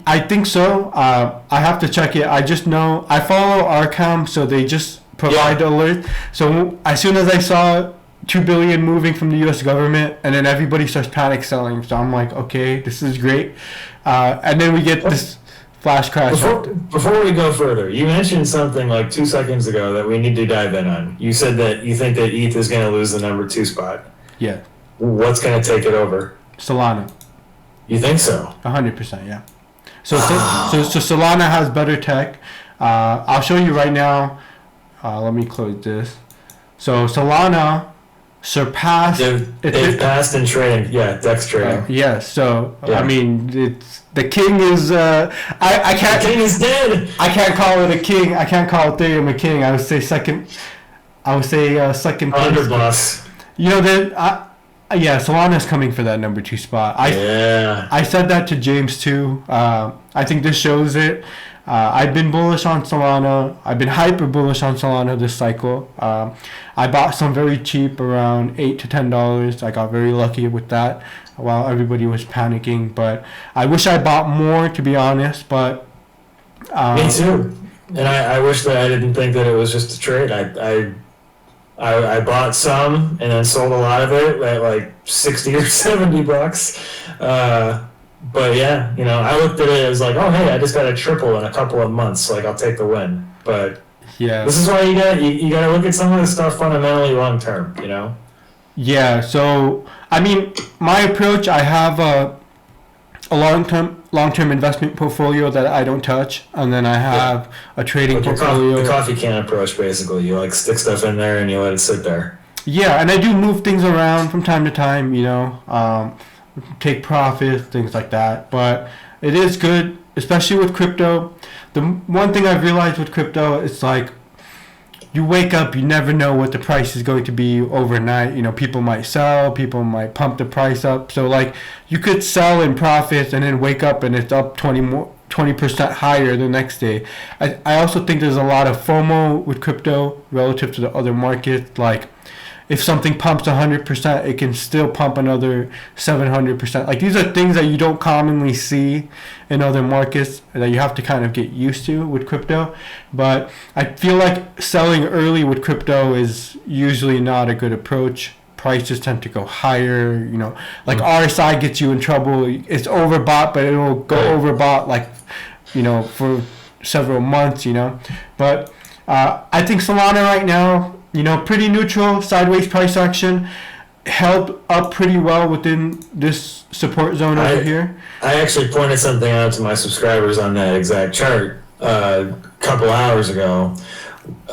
I think so. I have to check it. I just know I follow Arcam, so they just provide alert. So as soon as I saw $2 billion moving from the U.S. government, and then everybody starts panic selling, so I'm like, okay, this is great. And then we get this flash crash. Before we go further, you mentioned something like 2 seconds ago that we need to dive in on. You said that you think that ETH is going to lose the number 2 spot. Yeah. What's going to take it over? Solana. You think so? 100%, yeah. So Solana has better tech. I'll show you right now. Let me close this. So Solana surpassed. They've passed in trading. Yeah, DEX trading. So I mean, it's the king is. I can't. The king is dead. I can't call it a king. I can't call Ethereum a king. I would say second. Second place. Underboss. Solana's coming for that number 2 spot. I said that to James too. I think this shows it. I've been bullish on Solana. I've been hyper bullish on Solana this cycle. I bought some very cheap, around $8 to $10. I got very lucky with that while everybody was panicking. But I wish I bought more, to be honest. But me too. And I wish that I didn't think that it was just a trade. I bought some and then sold a lot of it at like 60 or 70 bucks. But yeah, I looked at it as like, oh hey, I just got a triple in a couple of months. Like I'll take the win. But yeah, this is why you gotta look at some of this stuff fundamentally long term. Yeah. So I mean, my approach, I have a long term investment portfolio that I don't touch, and then I have a trading portfolio. The coffee can approach, basically. You like stick stuff in there and you let it sit there. Yeah, and I do move things around from time to time. Take profits, things like that. But it is good, especially with crypto. The one thing I've realized with crypto, it's like you wake up, you never know what the price is going to be overnight. People might sell, people might pump the price up. So like you could sell in profits and then wake up and it's up 20% higher the next day. I also think there's a lot of FOMO with crypto relative to the other markets. Like if something pumps 100%, it can still pump another 700%. Like, these are things that you don't commonly see in other markets that you have to kind of get used to with crypto. But I feel like selling early with crypto is usually not a good approach. Prices tend to go higher, like RSI gets you in trouble. It's overbought, but it'll go overbought, like, for several months, But I think Solana right now, pretty neutral, sideways price action, held up pretty well within this support zone over here. I actually pointed something out to my subscribers on that exact chart a couple hours ago.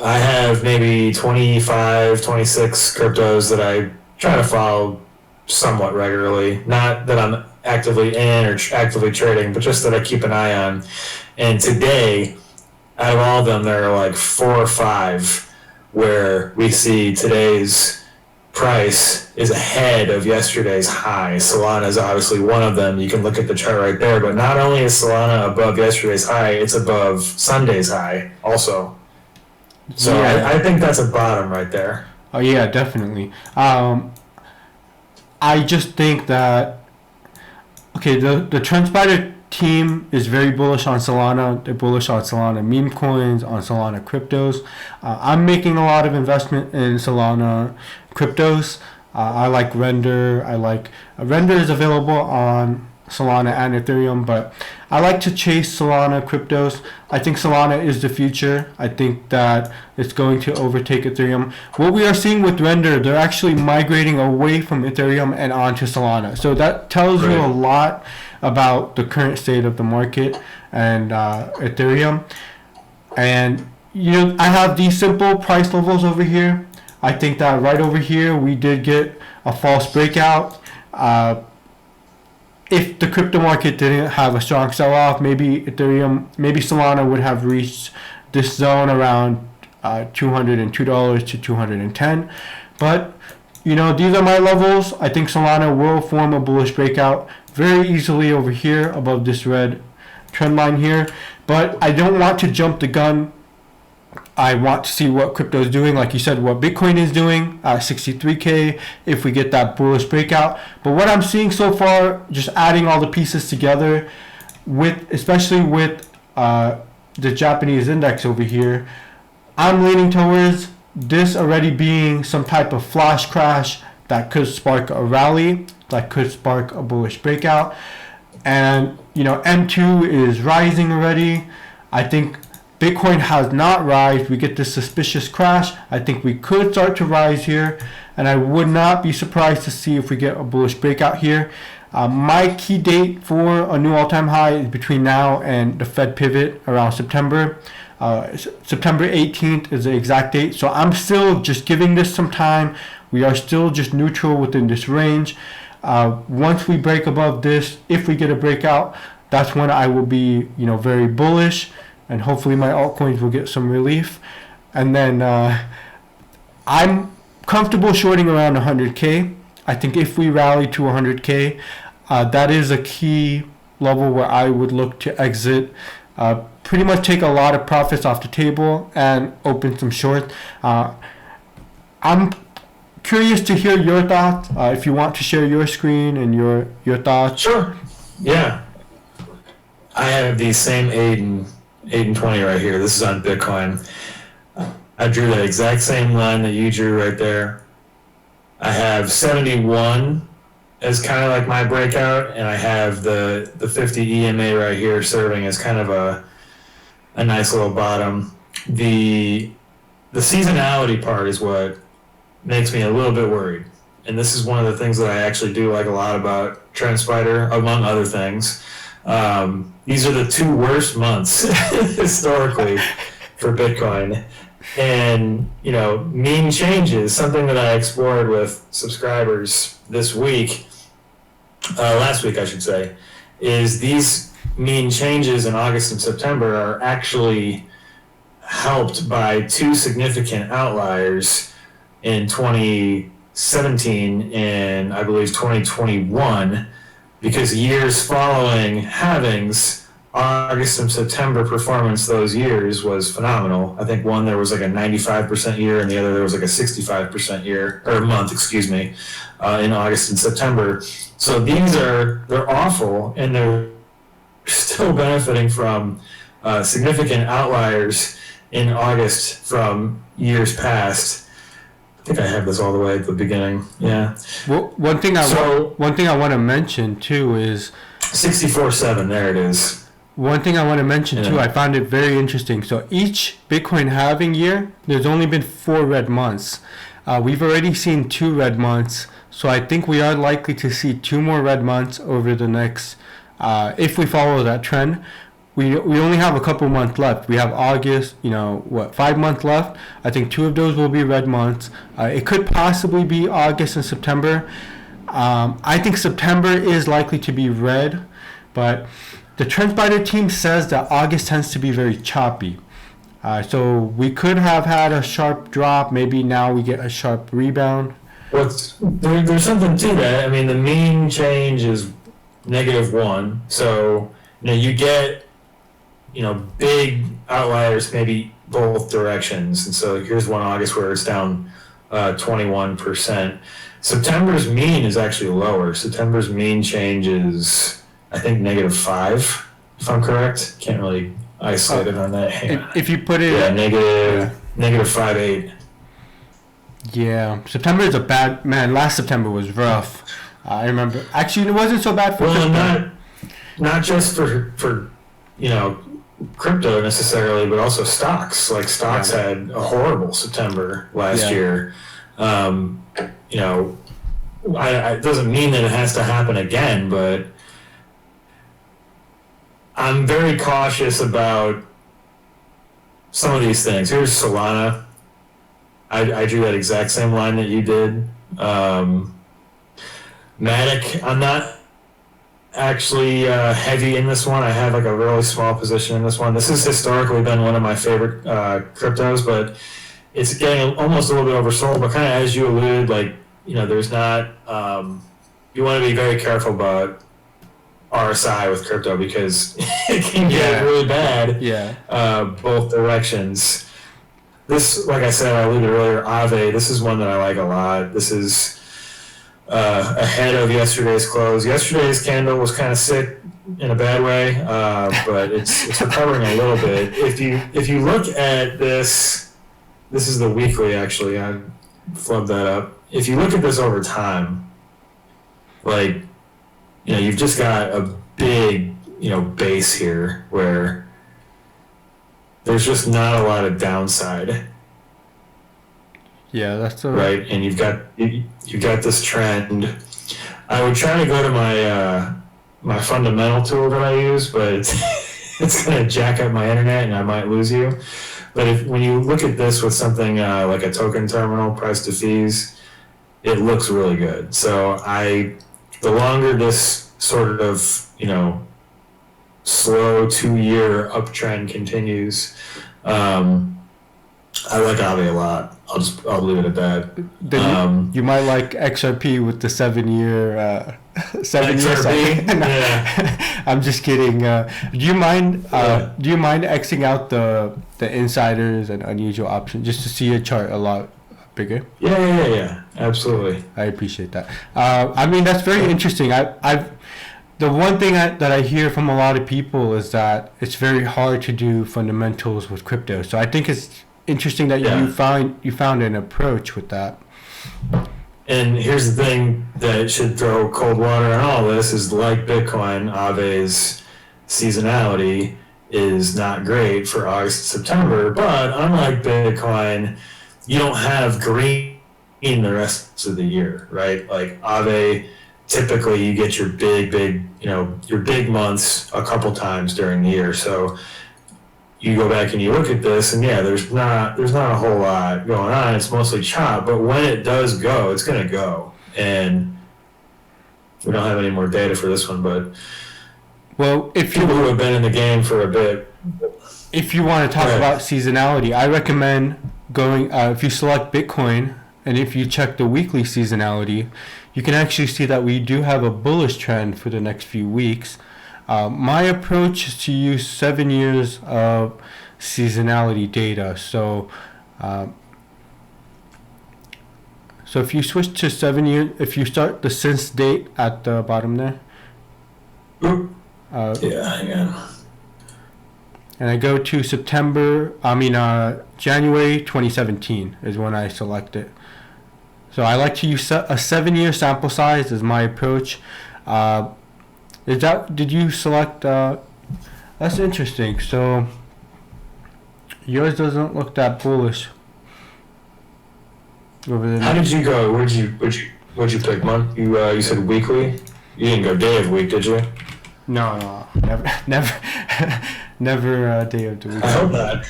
I have maybe 25, 26 cryptos that I try to follow somewhat regularly. Not that I'm actively in or actively trading, but just that I keep an eye on. And today, out of all of them, there are like 4 or 5 where we see today's price is ahead of yesterday's high. Solana is obviously one of them. You can look at the chart right there. But not only is Solana above yesterday's high, it's above Sunday's high also. So yeah. I think that's a bottom right there. Oh yeah, definitely. I just think that the TrendSpider team is very bullish on Solana. They're bullish on Solana meme coins, on Solana cryptos. I'm making a lot of investment in Solana cryptos. I like Render. Render is available on Solana and Ethereum, but I like to chase Solana cryptos. I think Solana is the future. I think that it's going to overtake Ethereum. What we are seeing with Render, they're actually migrating away from Ethereum and onto Solana. So that tells you a lot about the current state of the market and Ethereum. And I have these simple price levels over here. I think that right over here we did get a false breakout. If the crypto market didn't have a strong sell-off, maybe Solana would have reached this zone around $202 to $210. But these are my levels. I think Solana will form a bullish breakout very easily over here above this red trend line here. But I don't want to jump the gun. I want to see what crypto is doing, like you said, what Bitcoin is doing at 63K if we get that bullish breakout. But what I'm seeing so far, just adding all the pieces together, especially with the Japanese index over here, I'm leaning towards this already being some type of flash crash that could spark a rally, that could spark a bullish breakout. And, M2 is rising already. I think Bitcoin has not rise. We get this suspicious crash. I think we could start to rise here, and I would not be surprised to see if we get a bullish breakout here. My key date for a new all-time high is between now and the Fed pivot around September. September 18th is the exact date. So I'm still just giving this some time. We are still just neutral within this range. Once we break above this, if we get a breakout, that's when I will be, very bullish. And hopefully my altcoins will get some relief. And then I'm comfortable shorting around 100K. I think if we rally to 100K, that is a key level where I would look to exit. Pretty much take a lot of profits off the table and open some short. I'm curious to hear your thoughts. If you want to share your screen and your thoughts. Sure. Yeah. I have the same 8 and 20 right here. This is on Bitcoin. I drew that exact same line that you drew right there. I have 71 as kind of like my breakout, and I have the 50 EMA right here serving as kind of a nice little bottom. The seasonality part is what makes me a little bit worried. And this is one of the things that I actually do like a lot about TrendSpider, among other things. These are the 2 worst months historically for Bitcoin. And, mean changes, something that I explored with subscribers this week, last week I should say, is these mean changes in August and September are actually helped by 2 significant outliers in 2017 and I believe 2021, because years following halvings August and September performance those years was phenomenal. I think one there was like a 95% year, and the other there was like a 65% year or month, excuse me, in August and September. So they're awful, and they're still benefiting from significant outliers in August from years past. I think I have this all the way at the beginning. Yeah. Well, one thing I want to mention too is 64.7. There it is. One thing I want to mention too, I found it very interesting. So each Bitcoin halving year, there's only been 4 red months. We've already seen 2 red months, so I think we are likely to see 2 more red months over the next, if we follow that trend. We only have a couple months left. We have August, 5 months left. I think 2 of those will be red months. It could possibly be August and September. I think September is likely to be red, but the TrendSpider team says that August tends to be very choppy. So we could have had a sharp drop. Maybe now we get a sharp rebound. There's something to that. I mean, the mean change is -1. So, you get, big outliers, maybe both directions. And so here's one August where it's down 21%. September's mean is actually lower. September's mean change is, I think, -5, if I'm correct. Can't really isolate it on that. If you put it... Yeah, -5.8. Yeah, September is a bad... Man, last September was rough. I remember... Actually, it wasn't so bad for... Well, not just for crypto necessarily, but also stocks. Like, stocks had a horrible September last year. It doesn't mean that it has to happen again, but I'm very cautious about some of these things. Here's Solana. I drew that exact same line that you did. Matic, I'm not actually heavy in this one. I have like a really small position in this one. This has historically been one of my favorite cryptos, but it's getting almost a little bit oversold. But kind of as you alluded, there's not, you want to be very careful about RSI with crypto because it can get really bad both directions. This, like I said, I alluded earlier, Aave, this is one that I like a lot. This is ahead of yesterday's close. Yesterday's candle was kind of sick in a bad way, but it's recovering a little bit. If you look at this is the weekly actually. I flubbed that up. If you look at this over time, you've just got a big, base here where there's just not a lot of downside. Yeah, that's right. And you've got this trend. I would try to go to my fundamental tool that I use, but it's gonna jack up my internet and I might lose you. But when you look at this with something like a token terminal, price to fees, it looks really good. So the longer this sort of, slow 2-year uptrend continues, I like Aave a lot. I'll leave it at that. You might like XRP with the 7-year. 7 years. Yeah. I'm just kidding. Do you mind Xing out the insiders and unusual options just to see your chart a lot bigger? Yeah. Absolutely. I appreciate that. That's very interesting. The one thing that I hear from a lot of people is that it's very hard to do fundamentals with crypto. So I think it's interesting that you found an approach with that. And here's the thing that should throw cold water on all this is, like Bitcoin, Aave's seasonality is not great for August, September, but unlike Bitcoin, you don't have green the rest of the year, right? Like Aave, typically you get your big months a couple times during the year. So you go back and you look at this, and there's not a whole lot going on. It's mostly chop, but when it does go, it's going to go. And we don't have any more data for this one, but if people who have been in the game for a bit, if you want to talk about seasonality, I recommend going. If you select Bitcoin and if you check the weekly seasonality, you can actually see that we do have a bullish trend for the next few weeks. My approach is to use 7 years of seasonality data. So if you switch to 7 years, if you start the since date at the bottom there. Hang on. And I go to January 2017 is when I select it. So I like to use a 7-year sample size as my approach. Did you select, that's interesting. So yours doesn't look that bullish. Over there. How did you go? What'd you pick, month? You said weekly? You didn't go day of week, did you? No, never day of the week. I hope not.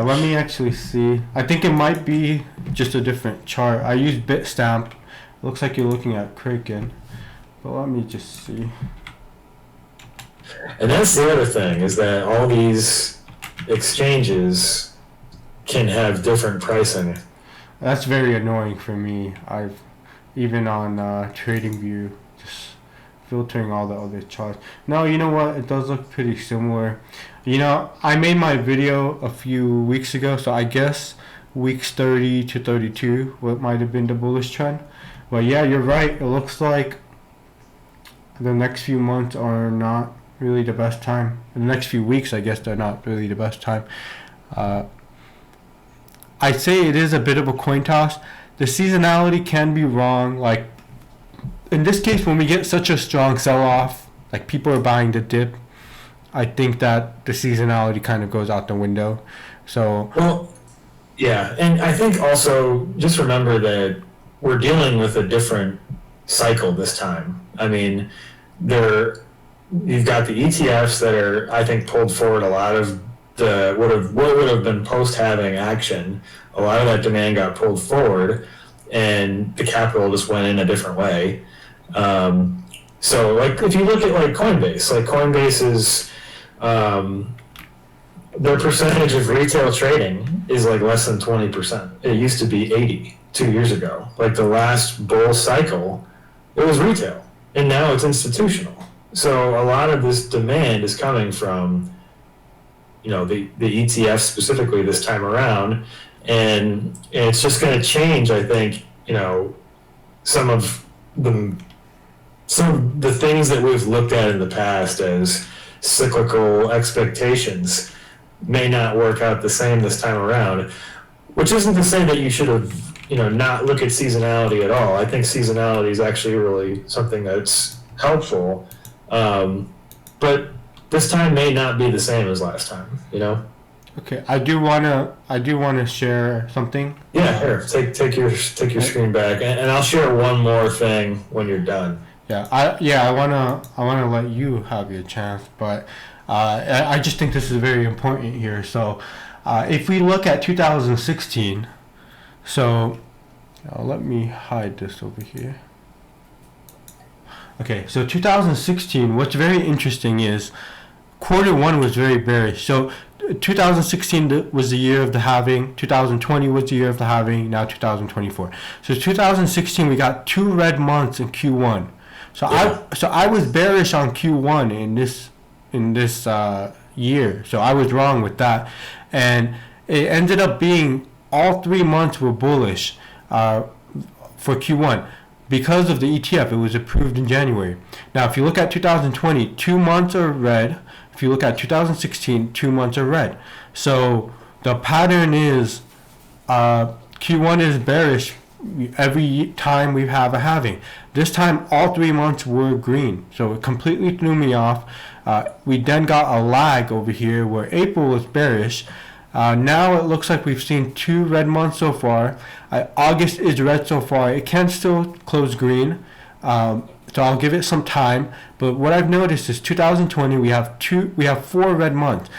Let me actually see. I think it might be just a different chart. I use Bitstamp. It looks like you're looking at Kraken, but let me just see. And that's the other thing, is that all these exchanges can have different pricing. That's very annoying for me. I've even on TradingView just filtering all the other charts. No, you know what? It does look pretty similar. You know, I made my video a few weeks ago, so I guess weeks 30 to 32 what might have been the bullish trend. But yeah, you're right. It looks like the next few months are not really the best time. The next few weeks, I guess, they're not really the best time. I'd say it is a bit of a coin toss. The seasonality can be wrong. Like in this case, when we get such a strong sell-off, like people are buying the dip, I think that the seasonality kind of goes out the window. So well, yeah, and I think also just remember that we're dealing with a different cycle this time. I mean, you've got the ETFs that are, I think, pulled forward a lot of what would have been post-halving action. A lot of that demand got pulled forward, and the capital just went in a different way. So, like, if you look at Coinbase is their percentage of retail trading is like less than 20%. It used to be 80 2 years ago. Like the last bull cycle, it was retail, and now it's institutional. So a lot of this demand is coming from, you know, the ETF specifically this time around, and it's just going to change. I think, you know, some of the things that we've looked at in the past as cyclical expectations may not work out the same this time around, which isn't to say that you should have, you know, not look at seasonality at all. I think seasonality is actually really something that's helpful, but this time may not be the same as last time, you know? okay, I do wanna share something. Yeah, here, take your screen back, and I'll share one more thing when you're done. I wanna let you have your chance, but I just think this is very important here. So if we look at 2016, so let me hide this over here. Okay, so 2016, what's very interesting is quarter one was very bearish. So 2016 was the year of the halving, 2020 was the year of the halving, now 2024. So 2016 we got 2 red months in Q1. So yeah. I was bearish on Q1 in this year. So I was wrong with that, and it ended up being all 3 months were bullish for Q1 because of the ETF. It was approved in January. Now, if you look at 2020, 2 months are red. If you look at 2016, 2 months are red. So the pattern is Q1 is bearish every time we have a halving. This time, all 3 months were green. So it completely threw me off. We then got a lag over here where April was bearish. Now it looks like we've seen 2 red months so far. August is red so far. It can still close green. So I'll give it some time. But what I've noticed is 2020 we have 4 red months.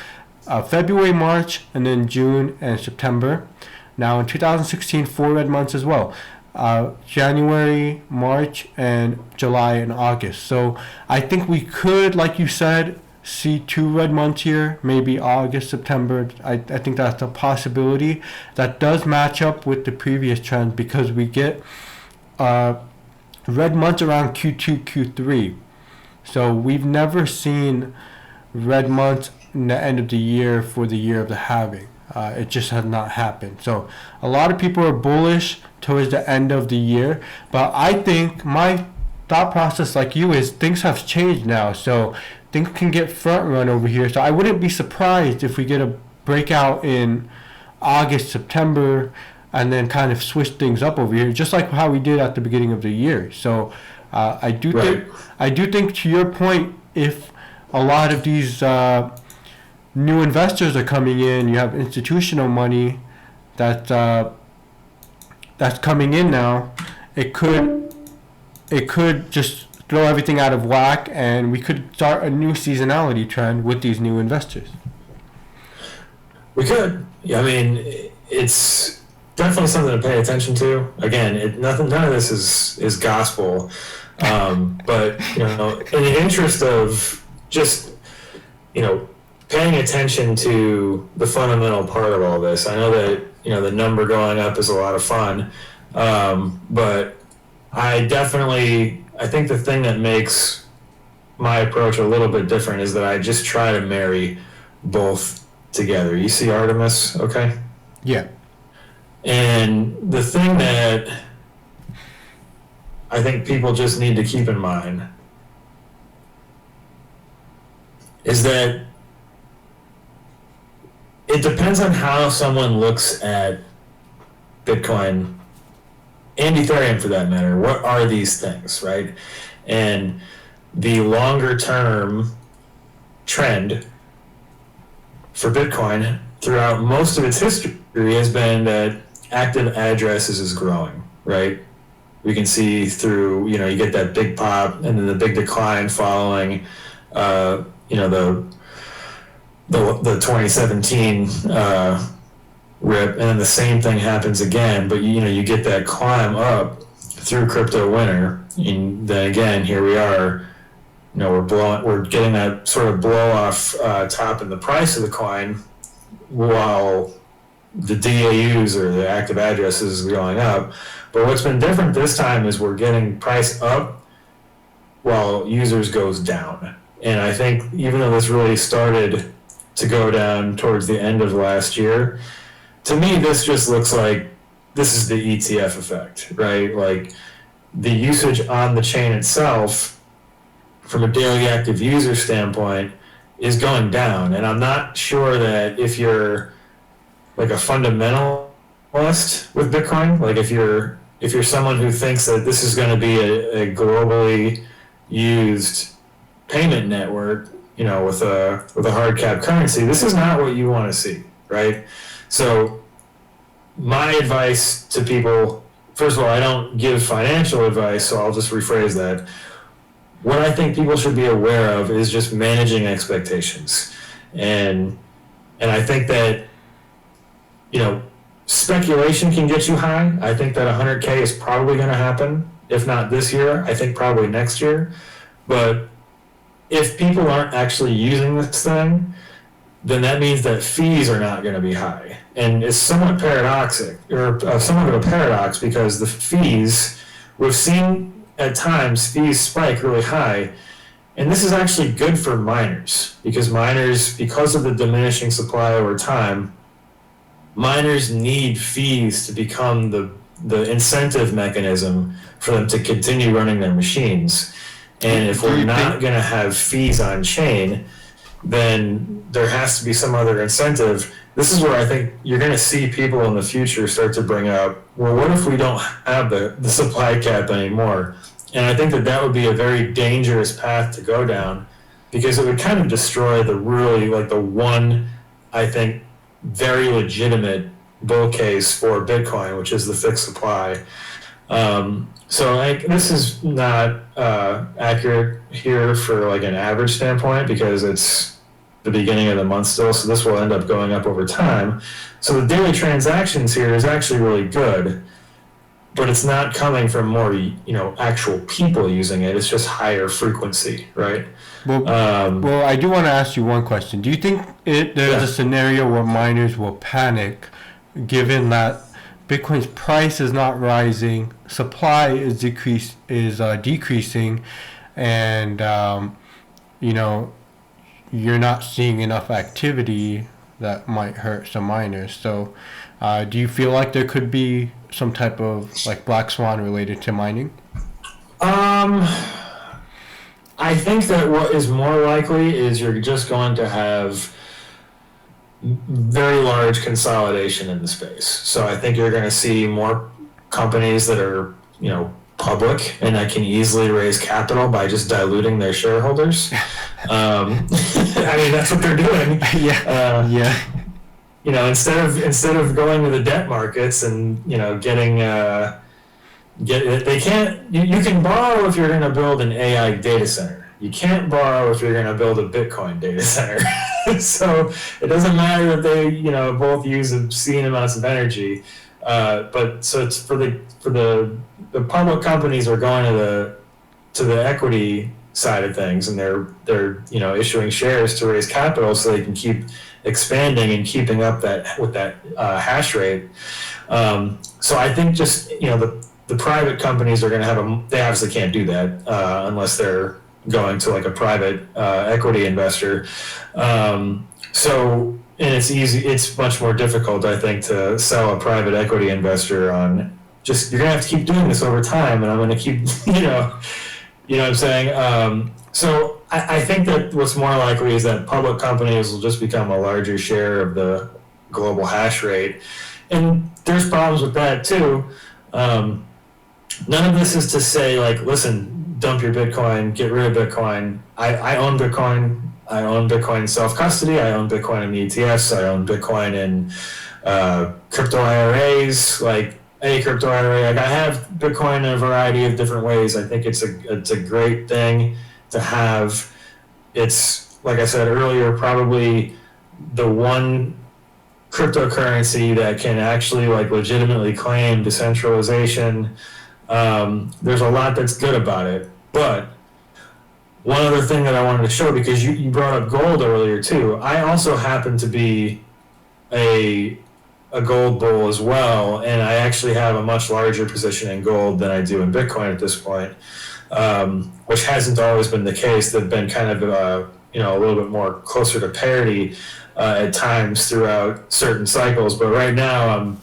February, March, and then June and September. Now in 2016, 4 red months as well. January, March, and July and August. So I think we could, like you said, see 2 red months here, maybe August, September. I think that's a possibility. That does match up with the previous trend because we get red months around Q2, Q3. So we've never seen red months in the end of the year for the year of the halving. It just has not happened. So a lot of people are bullish towards the end of the year, but I think my thought process, like you, is things have changed now. So things can get front run over here. So I wouldn't be surprised if we get a breakout in August, September, and then kind of switch things up over here, just like how we did at the beginning of the year. So I do think, to your point, if a lot of these new investors are coming in, you have institutional money that's coming in now, it could just throw everything out of whack, and we could start a new seasonality trend with these new investors. We could. Yeah, I mean, it's definitely something to pay attention to. Again, none of this is gospel, but in the interest of just paying attention to the fundamental part of all this. I know that the number going up is a lot of fun, but I think the thing that makes my approach a little bit different is that I just try to marry both together. You see Artemis, okay? Yeah. And the thing that I think people just need to keep in mind is that it depends on how someone looks at Bitcoin and Ethereum, for that matter. What are these things, right? And the longer term trend for Bitcoin throughout most of its history has been that active addresses is growing, right? We can see through, you get that big pop and then the big decline following, the 2017 rip, and then the same thing happens again. But you get that climb up through crypto winter, and then again here we are. We're getting that sort of blow off top in the price of the coin, while the DAUs, or the active addresses, is going up. But what's been different this time is we're getting price up while users goes down. And I think even though this really started to go down towards the end of last year, to me this just looks like this is the ETF effect, right? Like the usage on the chain itself, from a daily active user standpoint, is going down. And I'm not sure that if you're like a fundamentalist with Bitcoin, like if you're someone who thinks that this is going to be a globally used payment network, with a hard cap currency, this is not what you want to see, right? So my advice to people, first of all, I don't give financial advice, so I'll just rephrase that. What I think people should be aware of is just managing expectations. And I think that, speculation can get you high. I think that 100K is probably going to happen. If not this year, I think probably next year. But if people aren't actually using this thing, then that means that fees are not going to be high. And it's somewhat paradoxic, or somewhat of a paradox, because the fees, we've seen at times fees spike really high. And this is actually good for miners, because of the diminishing supply over time, miners need fees to become the incentive mechanism for them to continue running their machines. And if we're not going to have fees on chain, then there has to be some other incentive. This is where I think you're going to see people in the future start to bring up, well, what if we don't have the supply cap anymore? And I think that would be a very dangerous path to go down, because it would kind of destroy the one, I think, very legitimate bull case for Bitcoin, which is the fixed supply. So this is not accurate here for like an average standpoint, because it's the beginning of the month still, so this will end up going up over time. So the daily transactions here is actually really good, but it's not coming from more actual people using it. It's just higher frequency, right? Well, I do want to ask you one question. Do you think there's a scenario where miners will panic, given that Bitcoin's price is not rising, supply is decreasing, and you know, you're not seeing enough activity that might hurt some miners. So, do you feel like there could be some type of like black swan related to mining? I think that what is more likely is you're just going to have very large consolidation in the space. So I think you're going to see more companies that are, public and that can easily raise capital by just diluting their shareholders. I mean, that's what they're doing. Yeah. Instead of going to the debt markets and getting they can't. You can borrow if you're going to build an AI data center. You can't borrow if you're going to build a Bitcoin data center. So it doesn't matter that they both use obscene amounts of energy. But so it's for the public companies are going to the equity side of things, and they're issuing shares to raise capital so they can keep expanding and keeping up with that hash rate. So I think just the private companies are going to have they obviously can't do that unless they're going to like a private equity investor. And it's much more difficult, I think, to sell a private equity investor on you're going to have to keep doing this over time, and I'm going to keep, you know what I'm saying? So I think that what's more likely is that public companies will just become a larger share of the global hash rate. And there's problems with that too. None of this is to say, like, listen, dump your Bitcoin, get rid of Bitcoin. I own Bitcoin. I own Bitcoin self-custody. I own Bitcoin in the ETFs. I own Bitcoin in crypto IRAs, like any crypto IRA. Like I have Bitcoin in a variety of different ways. I think it's a great thing to have. It's, like I said earlier, probably the one cryptocurrency that can actually like legitimately claim decentralization. There's a lot that's good about it, but one other thing that I wanted to show, because you brought up gold earlier too. I also happen to be a gold bull as well, and I actually have a much larger position in gold than I do in Bitcoin at this point, which hasn't always been the case. They've been kind of a little bit more closer to parity at times throughout certain cycles. But right now, I'm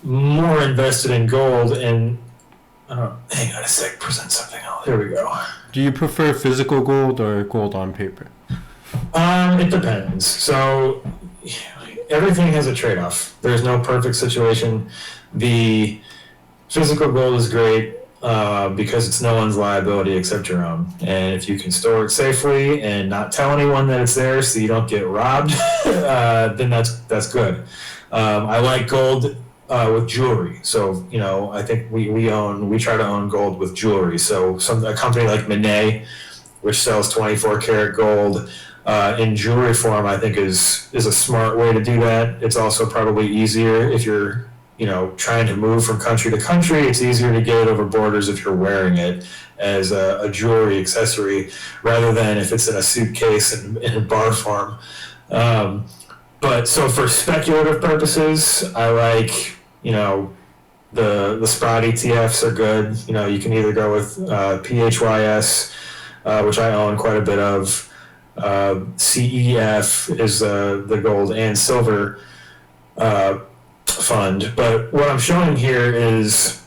more invested in gold. And hang on a sec, present something else. Here we go. Do you prefer physical gold or gold on paper? It depends. So everything has a trade-off. There's no perfect situation. The physical gold is great because it's no one's liability except your own. And if you can store it safely and not tell anyone that it's there so you don't get robbed, then that's good. I like gold with jewelry. So, I think we try to own gold with jewelry. So a company like Monet, which sells 24 karat gold in jewelry form, I think is a smart way to do that. It's also probably easier if you're, trying to move from country to country. It's easier to get it over borders if you're wearing it as a jewelry accessory rather than if it's in a suitcase in a bar form. But so for speculative purposes, I like, the spot ETFs are good. You can either go with PHYS, which I own quite a bit of. CEF is the gold and silver fund. But what I'm showing here is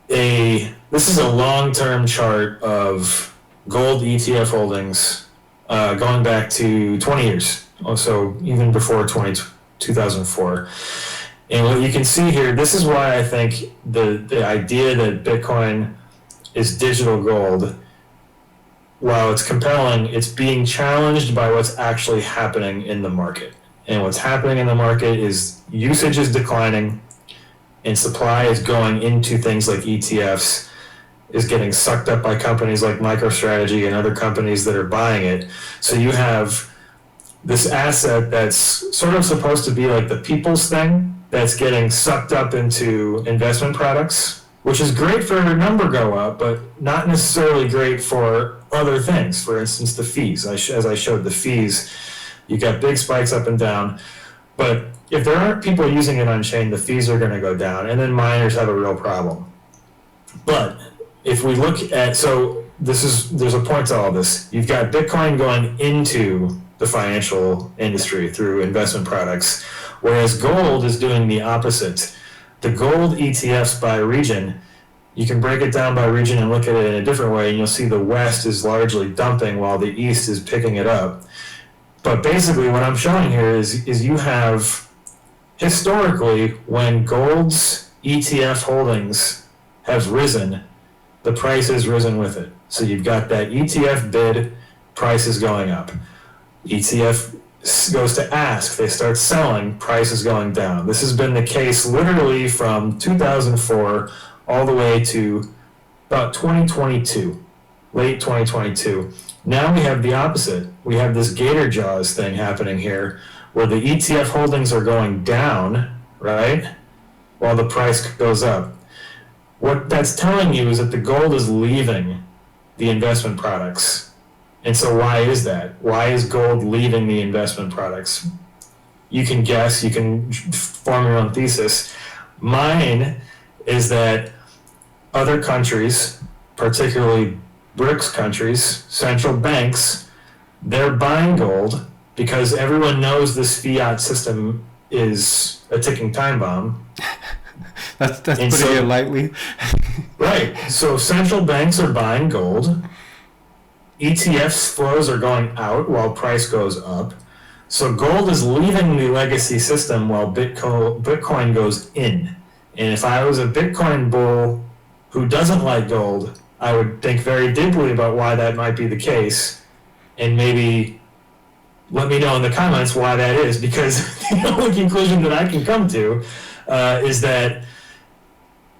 this is a long-term chart of gold ETF holdings going back to 20 years, also even before 2004. And what you can see here, this is why I think the idea that Bitcoin is digital gold, while it's compelling, it's being challenged by what's actually happening in the market. And what's happening in the market is usage is declining and supply is going into things like ETFs, is getting sucked up by companies like MicroStrategy and other companies that are buying it. So you have this asset that's sort of supposed to be like the people's thing that's getting sucked up into investment products, which is great for a number go up, but not necessarily great for other things. For instance, the fees. As I showed, the fees, you got big spikes up and down. But if there aren't people using it on chain, the fees are going to go down, and then miners have a real problem. But if we look at, so there's a point to all this. You've got Bitcoin going into the financial industry through investment products, whereas gold is doing the opposite. The gold ETFs by region, you can break it down by region and look at it in a different way, and you'll see the West is largely dumping while the East is picking it up. But basically what I'm showing here is you have, historically, when gold's ETF holdings have risen, the price has risen with it. So you've got that ETF bid, price is going up. ETF goes to ask, they start selling, price is going down. This has been the case literally from 2004 all the way to about 2022, late 2022. Now we have the opposite. We have this gator jaws thing happening here where the ETF holdings are going down, right, while the price goes up. What that's telling you is that the gold is leaving the investment products. And so why is that? Why is gold leaving the investment products? You can guess, you can form your own thesis. Mine is that other countries, particularly BRICS countries, central banks, they're buying gold because everyone knows this fiat system is a ticking time bomb. That's putting it lightly. Right. So central banks are buying gold. ETFs flows are going out while price goes up. So gold is leaving the legacy system while Bitcoin goes in. And if I was a Bitcoin bull who doesn't like gold, I would think very deeply about why that might be the case, and maybe let me know in the comments why that is, because the only conclusion that I can come to is that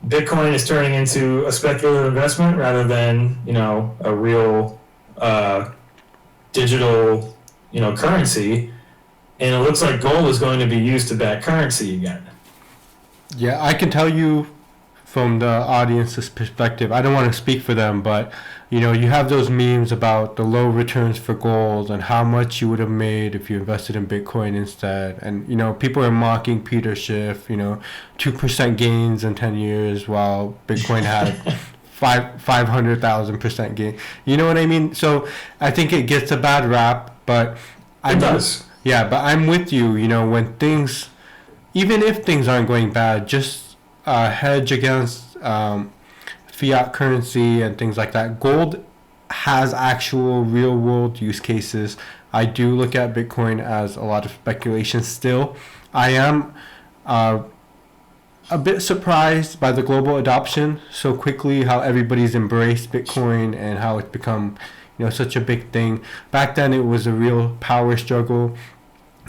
Bitcoin is turning into a speculative investment rather than, a real digital, currency. And it looks like gold is going to be used to back currency again. Yeah, I can tell you from the audience's perspective, I don't want to speak for them, but you have those memes about the low returns for gold and how much you would have made if you invested in Bitcoin instead. And people are mocking Peter Schiff, 2% gains in 10 years while Bitcoin had 500,000% gain. You know what I mean? So I think it gets a bad rap, but it does. Yeah, but I'm with you. When things, even if things aren't going bad, just hedge against fiat currency and things like that. Gold has actual real world use cases. I do look at Bitcoin as a lot of speculation still. I am a bit surprised by the global adoption so quickly, how everybody's embraced Bitcoin and how it's become such a big thing. Back then it was a real power struggle.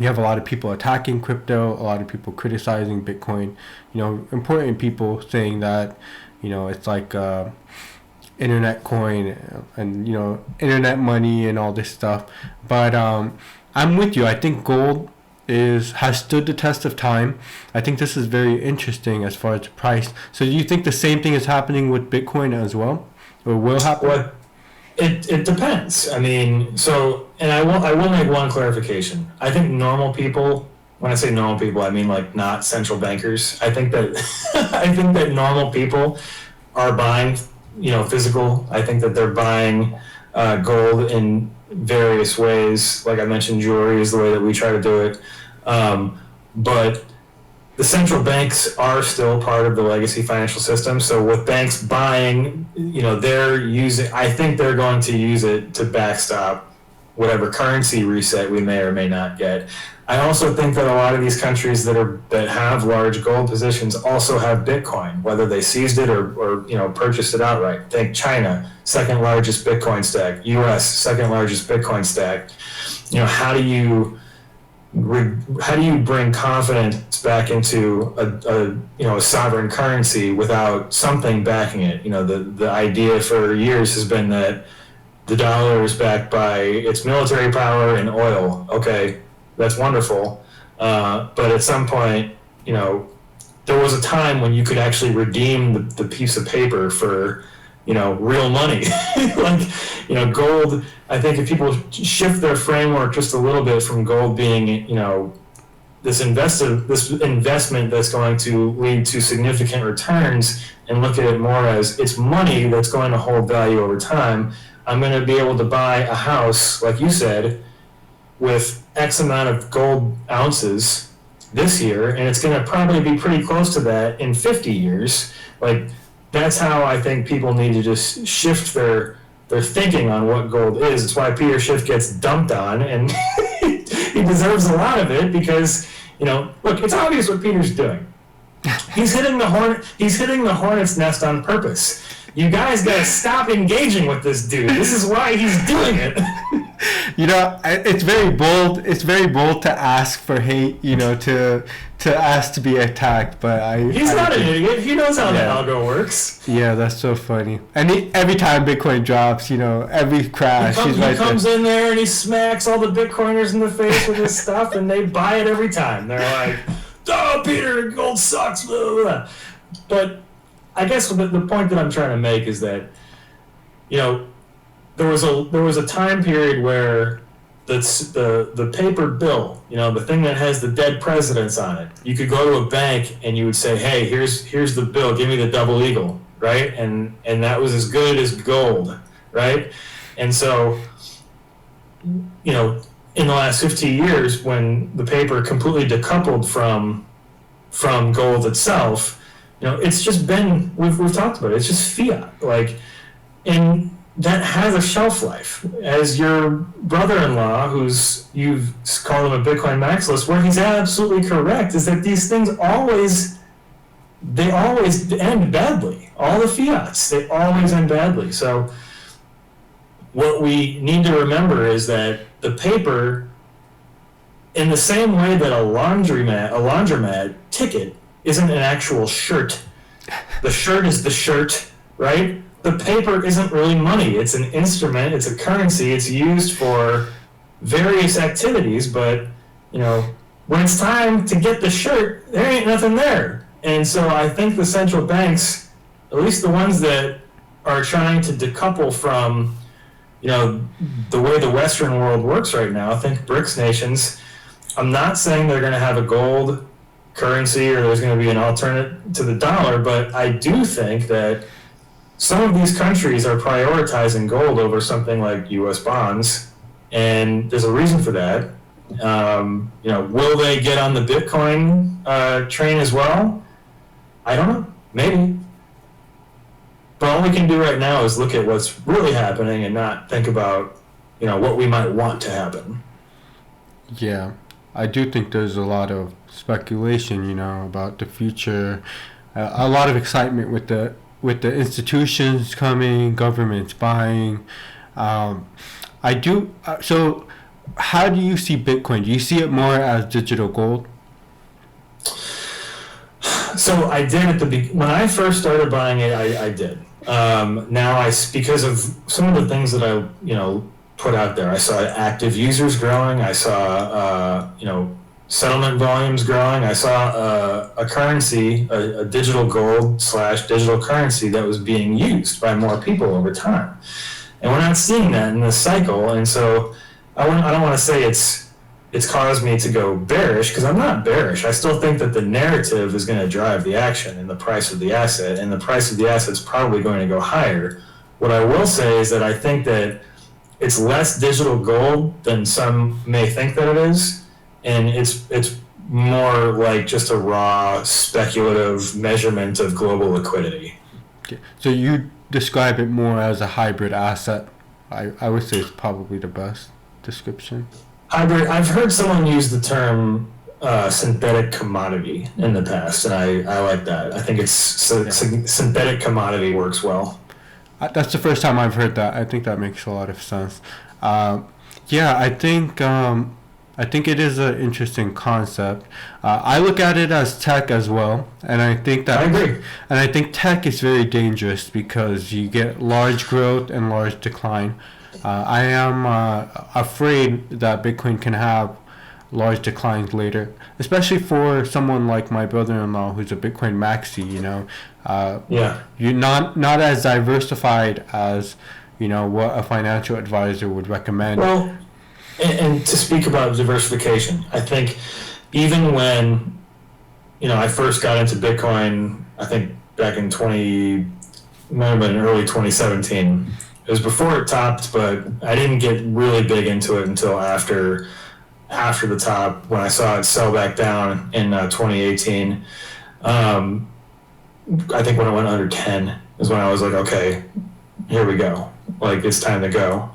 You have a lot of people attacking crypto, a lot of people criticizing Bitcoin, important people saying that, it's like internet coin and, internet money and all this stuff. But I'm with you. I think gold has stood the test of time. I think this is very interesting as far as the price. So do you think the same thing is happening with Bitcoin as well, or will happen? Well, it depends. I mean, and I will make one clarification. I think normal people, when I say normal people, I mean like not central bankers. I think that I think that normal people are buying, physical. I think that they're buying gold in various ways. Like I mentioned, jewelry is the way that we try to do it. But the central banks are still part of the legacy financial system. So with banks buying, I think they're going to use it to backstop whatever currency reset we may or may not get. I also think that a lot of these countries that have large gold positions also have Bitcoin, whether they seized it or purchased it outright. Think China, second largest Bitcoin stack. US, second largest Bitcoin stack. How do you bring confidence back into a sovereign currency without something backing it? The idea for years has been that the dollar is backed by its military power and oil. Okay, that's wonderful, but at some point, there was a time when you could actually redeem the piece of paper for real money. Like, gold, I think if people shift their framework just a little bit from gold being, this investment that's going to lead to significant returns, and look at it more as it's money that's going to hold value over time. I'm going to be able to buy a house, like you said, with X amount of gold ounces this year, and it's going to probably be pretty close to that in 50 years. Like, that's how I think people need to just shift their thinking on what gold is. It's why Peter Schiff gets dumped on, and he deserves a lot of it because, look, it's obvious what Peter's doing. He's hitting the hornet's nest on purpose. You guys gotta stop engaging with this dude. This is why he's doing it. It's very bold. It's very bold to ask for hate. To ask to be attacked. But he's not an idiot. He knows how the algo works. Yeah, that's so funny. And every time Bitcoin drops, every crash, he comes in there and he smacks all the Bitcoiners in the face with his stuff, and they buy it every time. They're like, "Oh, Peter, gold sucks." Blah, blah, blah. But I guess the point that I'm trying to make is that, there was a time period where the paper bill, the thing that has the dead presidents on it, you could go to a bank and you would say, "Hey, here's the bill, give me the double eagle," right? And that was as good as gold, right? And so, in the last 50 years, when the paper completely decoupled from gold itself, it's just been, we've talked about it, it's just fiat. And that has a shelf life. As your brother-in-law, you've called him a Bitcoin maximalist, where he's absolutely correct, is that these things always end badly. All the fiats, they always end badly. So what we need to remember is that the paper, in the same way that a laundromat ticket isn't an actual shirt. The shirt is the shirt, right? The paper isn't really money. It's an instrument. It's a currency. It's used for various activities, but, when it's time to get the shirt, there ain't nothing there. And so I think the central banks, at least the ones that are trying to decouple from, the way the Western world works right now, I think BRICS nations, I'm not saying they're going to have a gold currency or there's going to be an alternate to the dollar, but I do think that some of these countries are prioritizing gold over something like U.S. bonds, and there's a reason for that. Will they get on the Bitcoin train as well? I don't know. Maybe. But all we can do right now is look at what's really happening and not think about, what we might want to happen. Yeah. I do think there's a lot of speculation, about the future. A lot of excitement with the institutions coming, governments buying. I do. So, how do you see Bitcoin? Do you see it more as digital gold? So I did when I first started buying it. I did. Now because of some of the things that I put out there. I saw active users growing. I saw, settlement volumes growing. I saw a currency, a digital gold / digital currency that was being used by more people over time. And we're not seeing that in this cycle. And so I don't want to say it's caused me to go bearish, because I'm not bearish. I still think that the narrative is going to drive the action and the price of the asset, and the price of the asset is probably going to go higher. What I will say is that I think that it's less digital gold than some may think that it is, and it's more like just a raw speculative measurement of global liquidity. Okay. So you describe it more as a hybrid asset. I would say it's probably the best description. Hybrid. I've heard someone use the term synthetic commodity in the past, and I like that. I think synthetic commodity works well. That's the first time I've heard that. I think that makes a lot of sense. I think it is an interesting concept. I look at it as tech as well, and I think that I agree. And I think tech is very dangerous because you get large growth and large decline. I am afraid that Bitcoin can have large declines later, especially for someone like my brother-in-law who's a Bitcoin maxi. You're not as diversified as what a financial advisor would recommend. Well, and to speak about diversification, I think even when, I first got into Bitcoin, I think back in might have been early 2017. It was before it topped, but I didn't get really big into it until after the top, when I saw it sell back down in 2018. I think when it went under 10 is when I was like, okay, here we go. Like, it's time to go.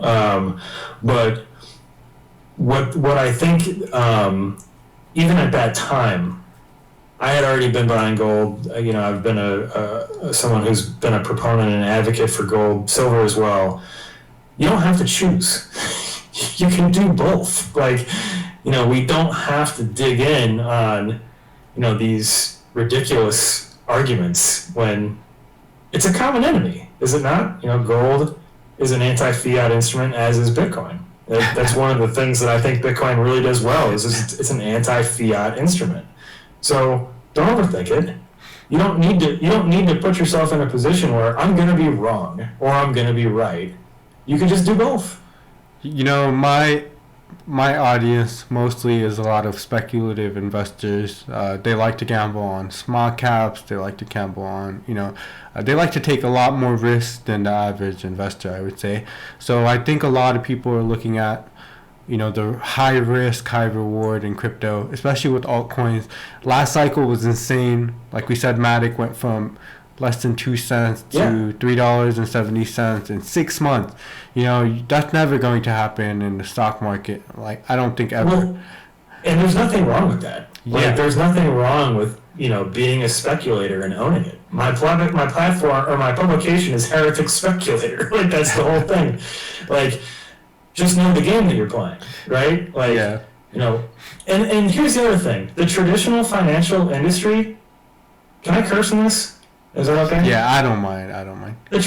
But what I think, even at that time, I had already been buying gold. I've been someone who's been a proponent and advocate for gold, silver as well. You don't have to choose. You can do both. Like, we don't have to dig in on, these ridiculous arguments when it's a common enemy, is it not? Gold is an anti-fiat instrument, as is Bitcoin. That's one of the things that I think Bitcoin really does well, is it's an anti-fiat instrument. So don't overthink it. You don't need to put yourself in a position where I'm going to be wrong or I'm going to be right. You can just do both. My audience mostly is a lot of speculative investors. They like to gamble on small caps. They like to gamble on, they like to take a lot more risk than the average investor, I would say. So I think a lot of people are looking at, the high risk, high reward in crypto, especially with altcoins. Last cycle was insane. Like we said, Matic went from less than 2 cents to $3.70 in 6 months. That's never going to happen in the stock market. Like, I don't think ever. Well, and there's nothing wrong with that. Like, there's nothing wrong with, being a speculator and owning it. My platform or my publication is Heretic Speculator. Like, that's the whole thing. Like, just know the game that you're playing, right? Like, and here's the other thing. The traditional financial industry, can I curse in this? Is that okay? Yeah, I don't mind. The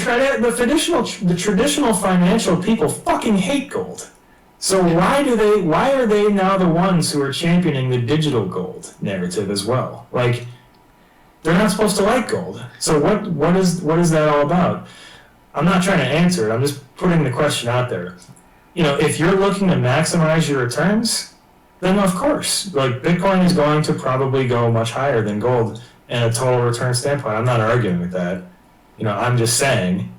traditional financial people fucking hate gold. So why are they now the ones who are championing the digital gold narrative as well? Like, they're not supposed to like gold. So what is that all about? I'm not trying to answer it. I'm just putting the question out there. If you're looking to maximize your returns, then of course, like, Bitcoin is going to probably go much higher than gold in a total return standpoint. I'm not arguing with that. I'm just saying,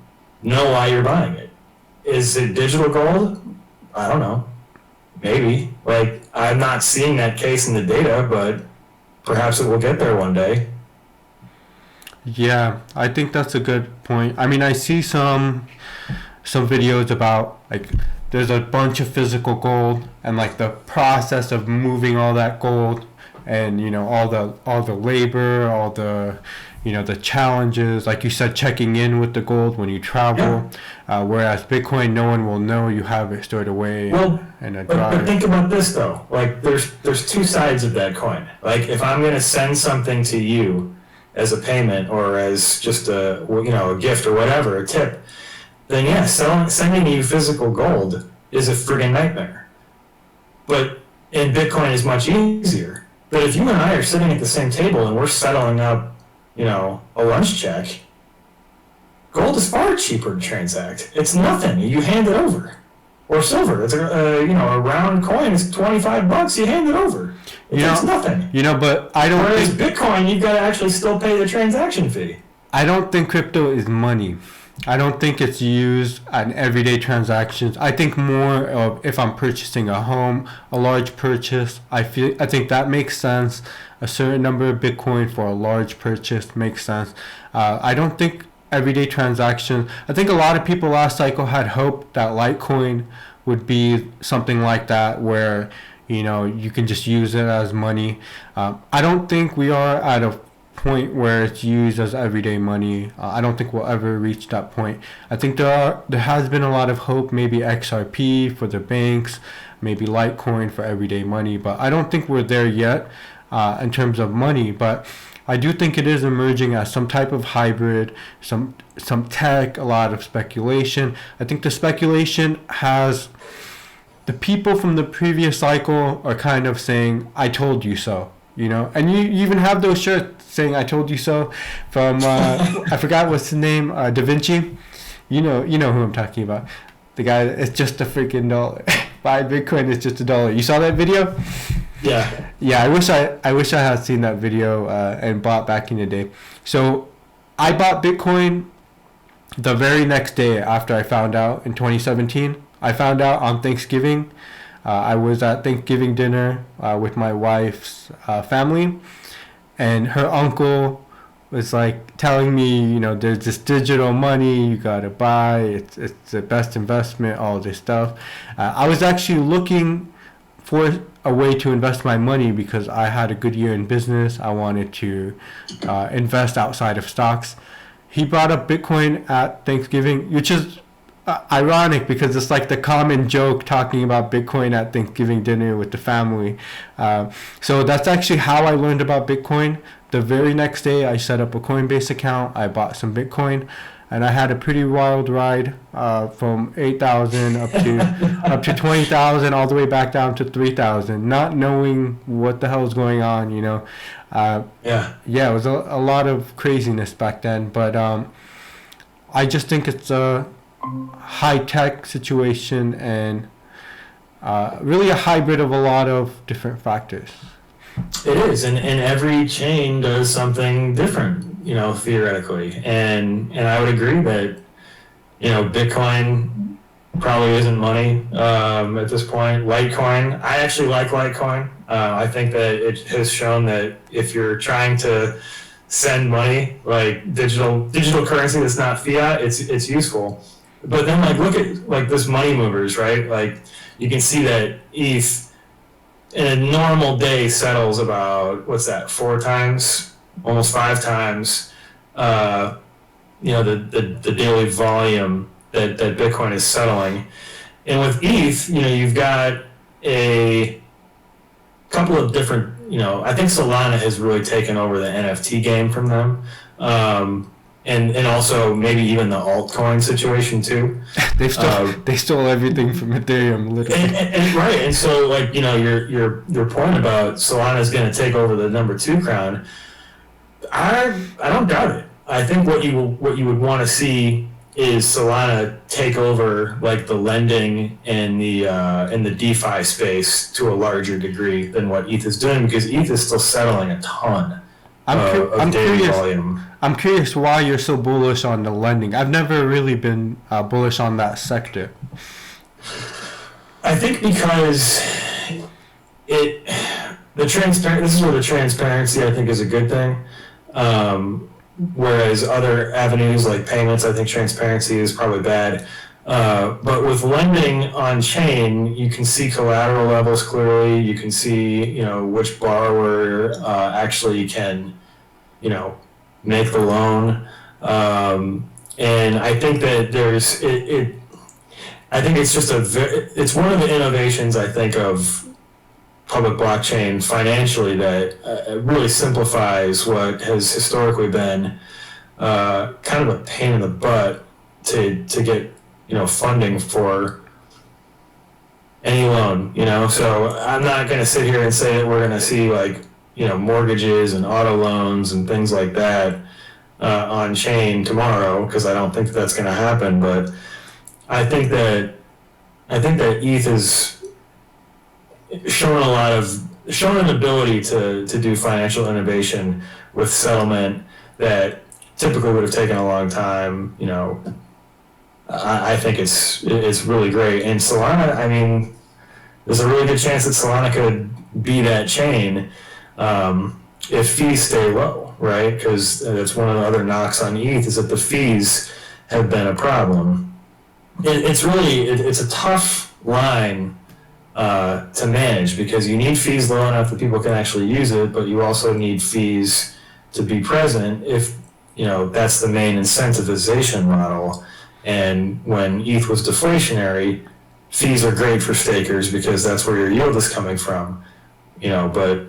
know why you're buying it. Is it digital gold? I don't know. Maybe. Like, I'm not seeing that case in the data, but perhaps it will get there one day. Yeah, I think that's a good point. I mean, I see some videos about, like, there's a bunch of physical gold and, like, the process of moving all that gold, and all the labor, all the the challenges, like you said, checking in with the gold when you travel. Whereas Bitcoin, no one will know you have it stored away in a drive. But think about this though. Like, there's two sides of that coin. Like, if I'm going to send something to you as a payment or as just a a gift or whatever, a tip, then sending you physical gold is a friggin' nightmare. But in Bitcoin is much easier. But if you and I are sitting at the same table and we're settling up, a lunch check, gold is far cheaper to transact. It's nothing. You hand it over. Or silver. It's a round coin is $25. You hand it over. It's nothing. But I don't. Whereas Bitcoin, you've got to actually still pay the transaction fee. I don't think crypto is money. I don't think it's used in everyday transactions. I think more of if I'm purchasing a home, a large purchase, I think that makes sense. A certain number of Bitcoin for a large purchase makes sense. I don't think everyday transactions. I think a lot of people last cycle had hope that Litecoin would be something like that, where you can just use it as money. I don't think we are at a point where it's used as everyday money. I don't think we'll ever reach that point. I think there has been a lot of hope, maybe XRP for the banks, maybe Litecoin for everyday money, but I don't think we're there yet in terms of money. But I do think it is emerging as some type of hybrid, some tech, a lot of speculation. I think the speculation has the people from the previous cycle are kind of saying, I told you so, and you even have those shirts saying I told you so from I forgot what's his name, Da Vinci. You know who I'm talking about. The guy, it's just a freaking dollar. buy Bitcoin, it's just $1. You saw that video? Yeah. Yeah, I wish I had seen that video and bought back in the day. So I bought Bitcoin the very next day after I found out in 2017. I found out on Thanksgiving. I was at Thanksgiving dinner with my wife's family, and her uncle was like telling me, there's this digital money you gotta buy. It's the best investment. All this stuff. I was actually looking for a way to invest my money because I had a good year in business. I wanted to invest outside of stocks. He brought up Bitcoin at Thanksgiving, which is ironic because it's like the common joke talking about Bitcoin at Thanksgiving dinner with the family. So that's actually how I learned about Bitcoin. The very next day, I set up a Coinbase account. I bought some Bitcoin, and I had a pretty wild ride from 8,000 up to 20,000, all the way back down to 3,000, not knowing what the hell is going on. Yeah, it was a lot of craziness back then, but I just think it's a high-tech situation and really a hybrid of a lot of different factors. It is, and every chain does something different, theoretically. And I would agree that, Bitcoin probably isn't money at this point. Litecoin, I actually like Litecoin. I think that it has shown that if you're trying to send money, like digital currency that's not fiat, it's useful. But then look at this money movers, right? Like you can see that ETH in a normal day settles about 4 times, almost 5 times, the daily volume that Bitcoin is settling. And with ETH, you've got a couple of different, I think Solana has really taken over the NFT game from them. And also maybe even the altcoin situation too. They stole everything from Ethereum, literally. And right, and so your point about Solana is going to take over the number 2 crown. I don't doubt it. I think what you would want to see is Solana take over the lending and the DeFi space to a larger degree than what ETH is doing, because ETH is still settling a ton of daily volume. I'm curious why you're so bullish on the lending. I've never really been bullish on that sector. I think because this is where the transparency, I think, is a good thing. Whereas other avenues like payments, I think transparency is probably bad. But with lending on chain, you can see collateral levels clearly. You can see, which borrower actually can, make the loan. And I think that I think it's just it's one of the innovations, I think, of public blockchain financially that really simplifies what has historically been kind of a pain in the butt to get, funding for any loan, So I'm not going to sit here and say that we're going to see mortgages and auto loans and things like that on chain tomorrow, because I don't think that's going to happen. But I think that ETH has shown an ability to do financial innovation with settlement that typically would have taken a long time. I think it's really great. And Solana, I mean, there's a really good chance that Solana could be that chain if fees stay low, right? Because that's one of the other knocks on ETH, is that the fees have been a problem. It's a tough line to manage, because you need fees low enough that people can actually use it, but you also need fees to be present if that's the main incentivization model. And when ETH was deflationary, fees are great for stakers because that's where your yield is coming from, but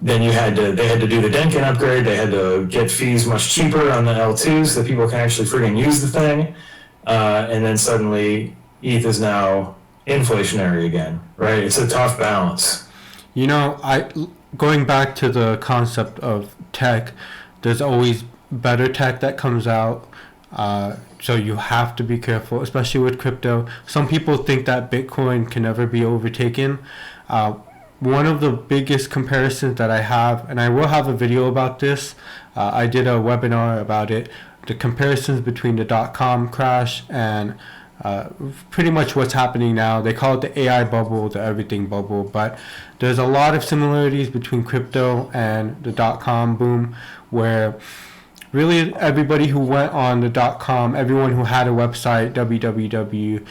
then they had to do the Denkin upgrade. They had to get fees much cheaper on the L2s so that people can actually friggin' use the thing. And then suddenly ETH is now inflationary again, right? It's a tough balance. Going back to the concept of tech, there's always better tech that comes out. So you have to be careful, especially with crypto. Some people think that Bitcoin can never be overtaken. One of the biggest comparisons that I have, and I will have a video about this, I did a webinar about it, the comparisons between the dot-com crash and pretty much what's happening now. They call it the AI bubble, the everything bubble, but there's a lot of similarities between crypto and the dot-com boom, where really everybody who went on the dot-com, everyone who had a website, www.com,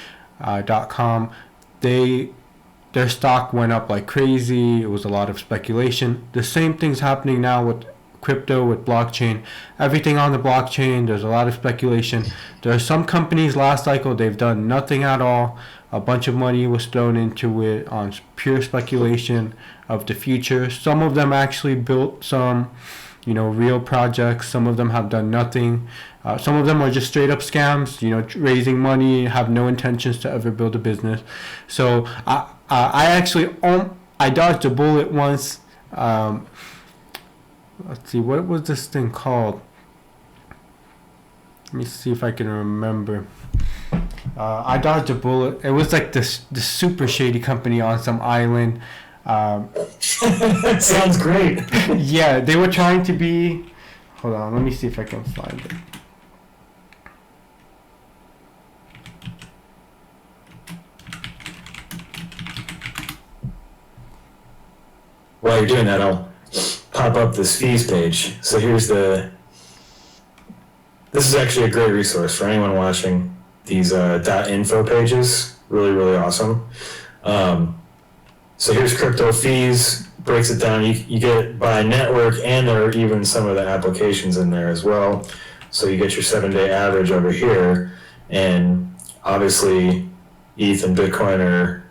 their stock went up like crazy. It was a lot of speculation. The same thing's happening now with crypto, with blockchain. Everything on the blockchain, there's a lot of speculation. There are some companies last cycle, they've done nothing at all. A bunch of money was thrown into it on pure speculation of the future. Some of them actually built some, real projects. Some of them have done nothing. Some of them are just straight up scams, raising money, have no intentions to ever build a business. So I actually, I dodged a bullet once. Let's see, what was this thing called? Let me see if I can remember. I dodged a bullet. It was like this super shady company on some island. Sounds great. Yeah, they were trying to be. Hold on, let me see if I can find it. While you're doing that, I'll pop up this fees page. So this is actually a great resource for anyone watching these .info pages. Really, really awesome. So here's crypto fees, breaks it down. You get by network, and there are even some of the applications in there as well. So you get your 7-day average over here, and obviously ETH and Bitcoin are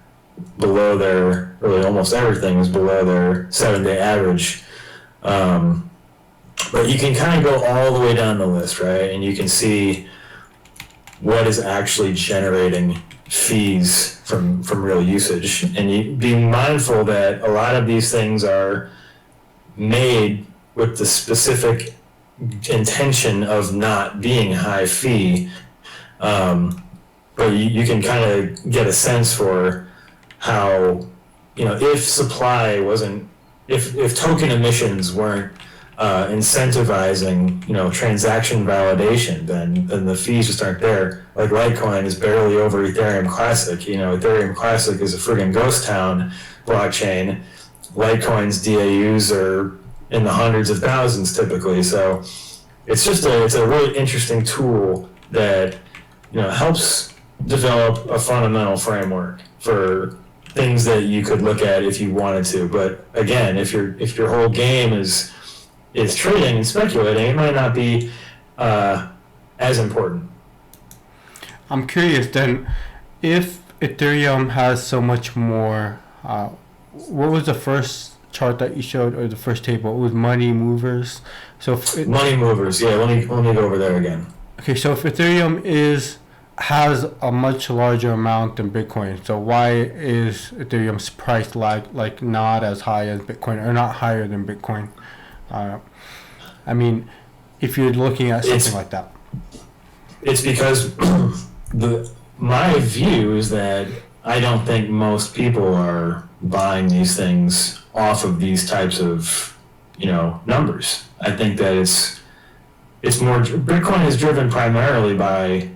below their, really almost everything is below their 7-day average. But you can kind of go all the way down the list, right? And you can see what is actually generating fees from real usage. And you be mindful that a lot of these things are made with the specific intention of not being high fee. But you can kind of get a sense for how, if supply wasn't, if token emissions weren't incentivizing, transaction validation, then the fees just aren't there. Like Litecoin is barely over Ethereum Classic. Ethereum Classic is a friggin' ghost town blockchain. Litecoin's DAUs are in the hundreds of thousands typically. So it's a really interesting tool that, helps develop a fundamental framework for things that you could look at if you wanted to. But again, if your whole game is trading and speculating, it might not be as important. I'm curious then, if Ethereum has so much more, what was the first chart that you showed, or the first table? It was money movers. So money movers, yeah. Let me go over there again. Okay, so if Ethereum has a much larger amount than Bitcoin, so why is Ethereum's price like not as high as Bitcoin, or not higher than Bitcoin? I mean, if you're looking at something like that. It's because my view is that I don't think most people are buying these things off of these types of, numbers. I think that it's more, Bitcoin is driven primarily by,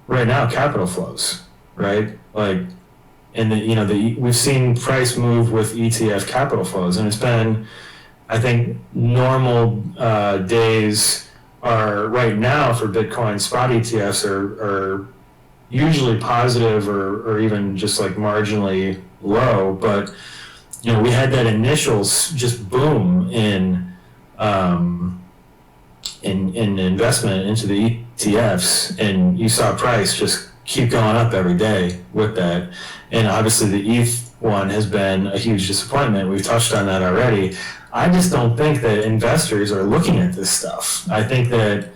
right now, capital flows, right? Like, and we've seen price move with ETF capital flows, and it's been, I think, normal days are right now for Bitcoin spot ETFs are usually positive or even just like marginally low. But we had that initial just boom in investment into the ETFs, and you saw price just keep going up every day with that. And obviously the ETH one has been a huge disappointment. We've touched on that already. I just don't think that investors are looking at this stuff. I think that,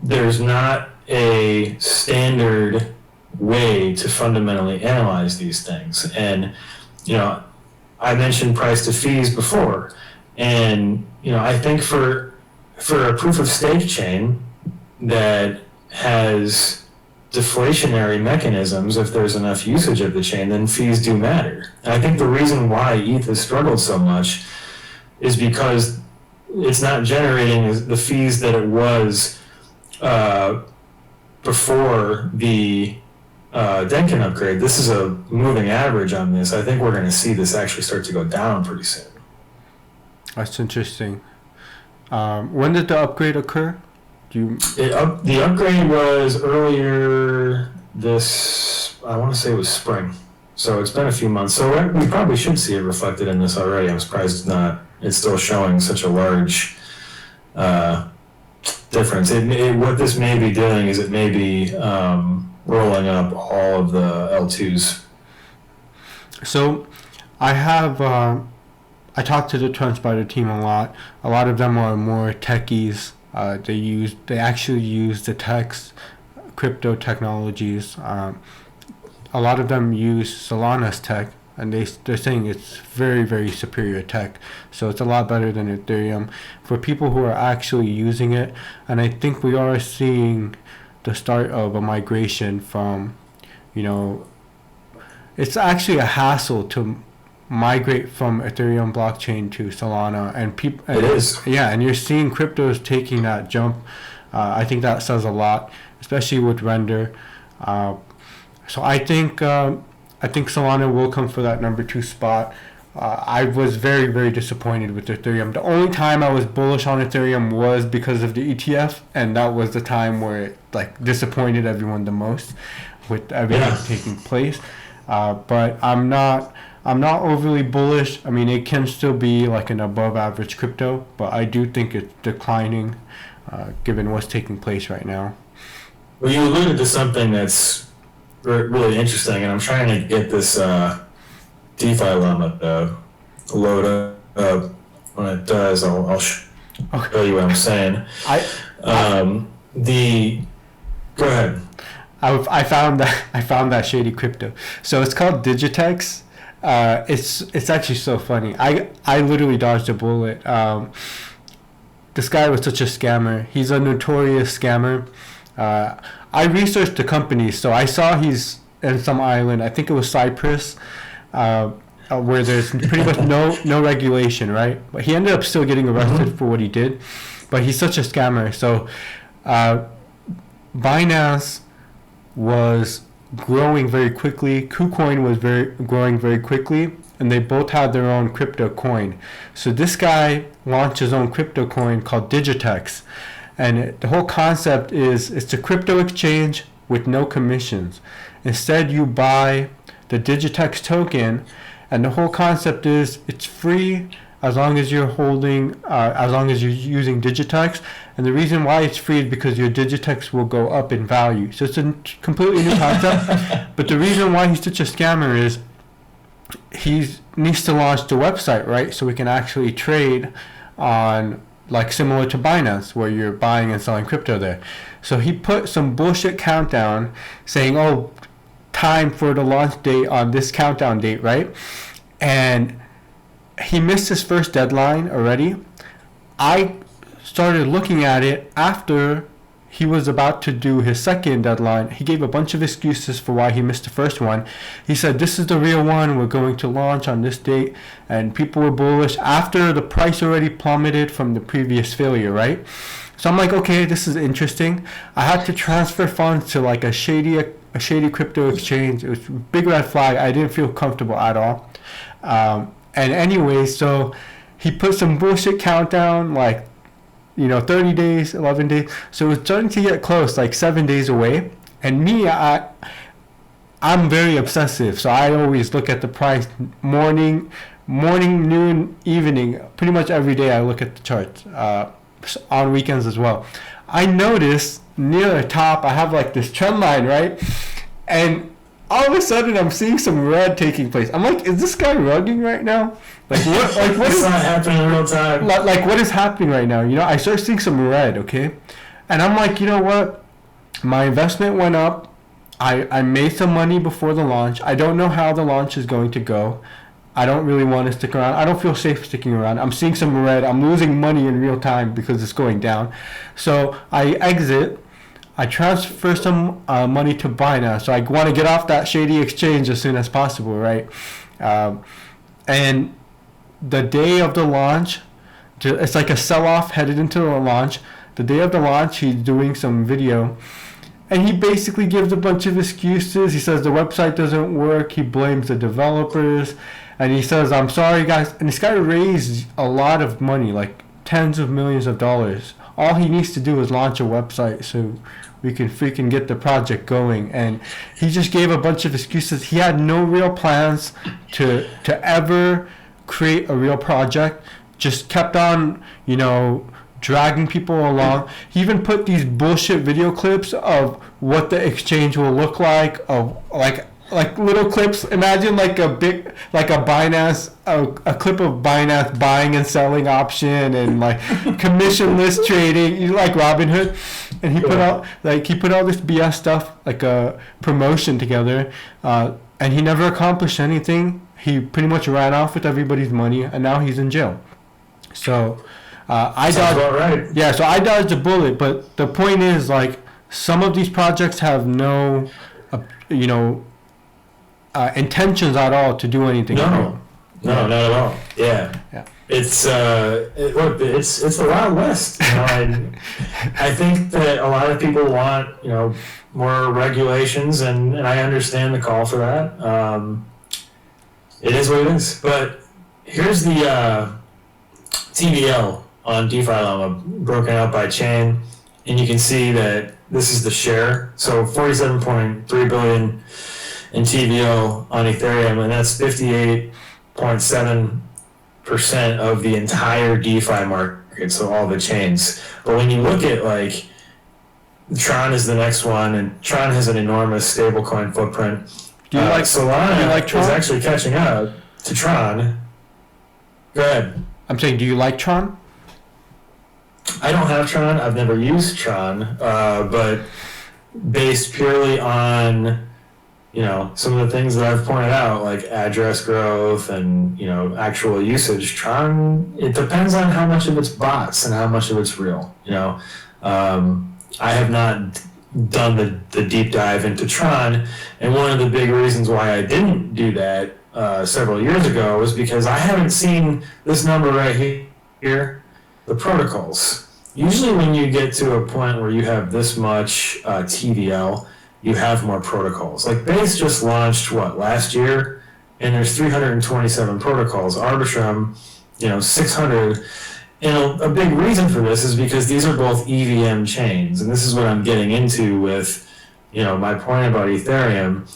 there's not a standard way to fundamentally analyze these things. And, I mentioned price to fees before. And, I think for for a proof of stake chain that has deflationary mechanisms, if there's enough usage of the chain, then fees do matter. And I think the reason why ETH has struggled so much is because it's not generating the fees that it was before the Denkin upgrade. This is a moving average on this. I think we're going to see this actually start to go down pretty soon. That's interesting. When did the upgrade occur? The upgrade was earlier this, I want to say it was spring. So it's been a few months. So we probably should see it reflected in this already. I'm surprised it's not. It's still showing such a large difference. What this may be doing is it may be rolling up all of the L2s. So I have, I talked to the TrendSpider team a lot. A lot of them are more techies. They actually use the crypto technologies. A lot of them use Solana's tech, and they're saying it's very, very superior tech. So it's a lot better than Ethereum for people who are actually using it. And I think we are seeing the start of a migration from, it's actually a hassle to migrate from Ethereum blockchain to Solana, and it is. Yeah, and you're seeing cryptos taking that jump. I think that says a lot, especially with Render. So I think Solana will come for that number 2 spot. I was very, very disappointed with Ethereum. The only time I was bullish on Ethereum was because of the ETF, and that was the time where it disappointed everyone the most with everything taking place. But I'm not overly bullish. I mean, it can still be an above average crypto, but I do think it's declining given what's taking place right now. Well, you alluded to something that's really interesting, and I'm trying to get this DeFi llama to load up. When it does, I'll show you what I'm saying. Go ahead. I found that shady crypto. So it's called Digitex. It's actually so funny. I literally dodged a bullet. This guy was such a scammer. He's a notorious scammer. I researched the company, so I saw he's in some island. I think it was Cyprus, where there's pretty much no regulation, right? But he ended up still getting arrested for what he did. But he's such a scammer. So Binance was growing very quickly. KuCoin was growing very quickly, and they both had their own crypto coin. So this guy launched his own crypto coin called Digitex, and the whole concept is it's a crypto exchange with no commissions. Instead, you buy the Digitex token, and the whole concept is it's free as long as you're using Digitex. And the reason why it's free is because your Digitex will go up in value. So it's a completely new concept. But the reason why he's such a scammer is he needs to launch the website, right? So we can actually trade on, similar to Binance, where you're buying and selling crypto there. So he put some bullshit countdown saying, time for the launch date on this countdown date, right? And he missed his first deadline already. I started looking at it after he was about to do his second deadline. He gave a bunch of excuses for why he missed the first one. He said, this is the real one. We're going to launch on this date. And people were bullish after the price already plummeted from the previous failure, right? So I'm like, okay, this is interesting. I had to transfer funds to a shady crypto exchange. It was a big red flag. I didn't feel comfortable at all. And anyway, so he put some bullshit countdown, 30 days, 11 days. So it's starting to get close, 7 days away. And me, I'm very obsessive. So I always look at the price morning, noon, evening. Pretty much every day I look at the charts, on weekends as well. I noticed near the top, I have this trend line, right? And all of a sudden I'm seeing some red taking place. I'm like, is this guy rugging right now? What is not happening in real time? What is happening right now? I start seeing some red, okay? And I'm like, you know what? My investment went up. I made some money before the launch. I don't know how the launch is going to go. I don't really want to stick around. I don't feel safe sticking around. I'm seeing some red. I'm losing money in real time because it's going down. So I exit. I transfer some money to Binance. So I want to get off that shady exchange as soon as possible, right? And the day of the launch, it's like a sell-off headed into the launch. The day of the launch, he's doing some video. And he basically gives a bunch of excuses. He says the website doesn't work. He blames the developers. And he says, I'm sorry, guys. And this guy raised a lot of money, like tens of millions of dollars. All he needs to do is launch a website so we can freaking get the project going. And he just gave a bunch of excuses. He had no real plans to ever create a real project. Just kept on, dragging people along. He even put these bullshit video clips of what the exchange will look like, of like little clips. Imagine like a Binance, a clip of Binance buying and selling option and like commissionless trading, like Robinhood. And he put out all this BS stuff, like a promotion together, and he never accomplished anything. He pretty much ran off with everybody's money, and now he's in jail. So I dodged. Right. Yeah, so I dodged a bullet. But the point is, like, some of these projects have no, intentions at all to do anything. No, not at all. Yeah. It's it's the Wild West. I think that a lot of people want more regulations, and I understand the call for that. It is what it is. But here's the TVL on DeFi Llama broken out by chain, and you can see that this is the share. So 47.3 billion in TVL on Ethereum, and that's 58.7% of the entire DeFi market, so all the chains. But when you look at like Tron is the next one, and Tron has an enormous stablecoin footprint. Do you like Solana? Do you like Tron? Is actually catching up to Tron. Go ahead. I'm saying, do you like Tron? I don't have Tron. I've never used Tron, but based purely on some of the things that I've pointed out, like address growth and actual usage, Tron, it depends on how much of it's bots and how much of it's real. I have not done the deep dive into Tron, and one of the big reasons why I didn't do that several years ago was because I haven't seen this number right here, the protocols. Usually when you get to a point where you have this much TVL, you have more protocols. Like Base just launched last year, and there's 327 protocols. Arbitrum, 600. And a big reason for this is because these are both EVM chains, and this is what I'm getting into with, my point about Ethereum,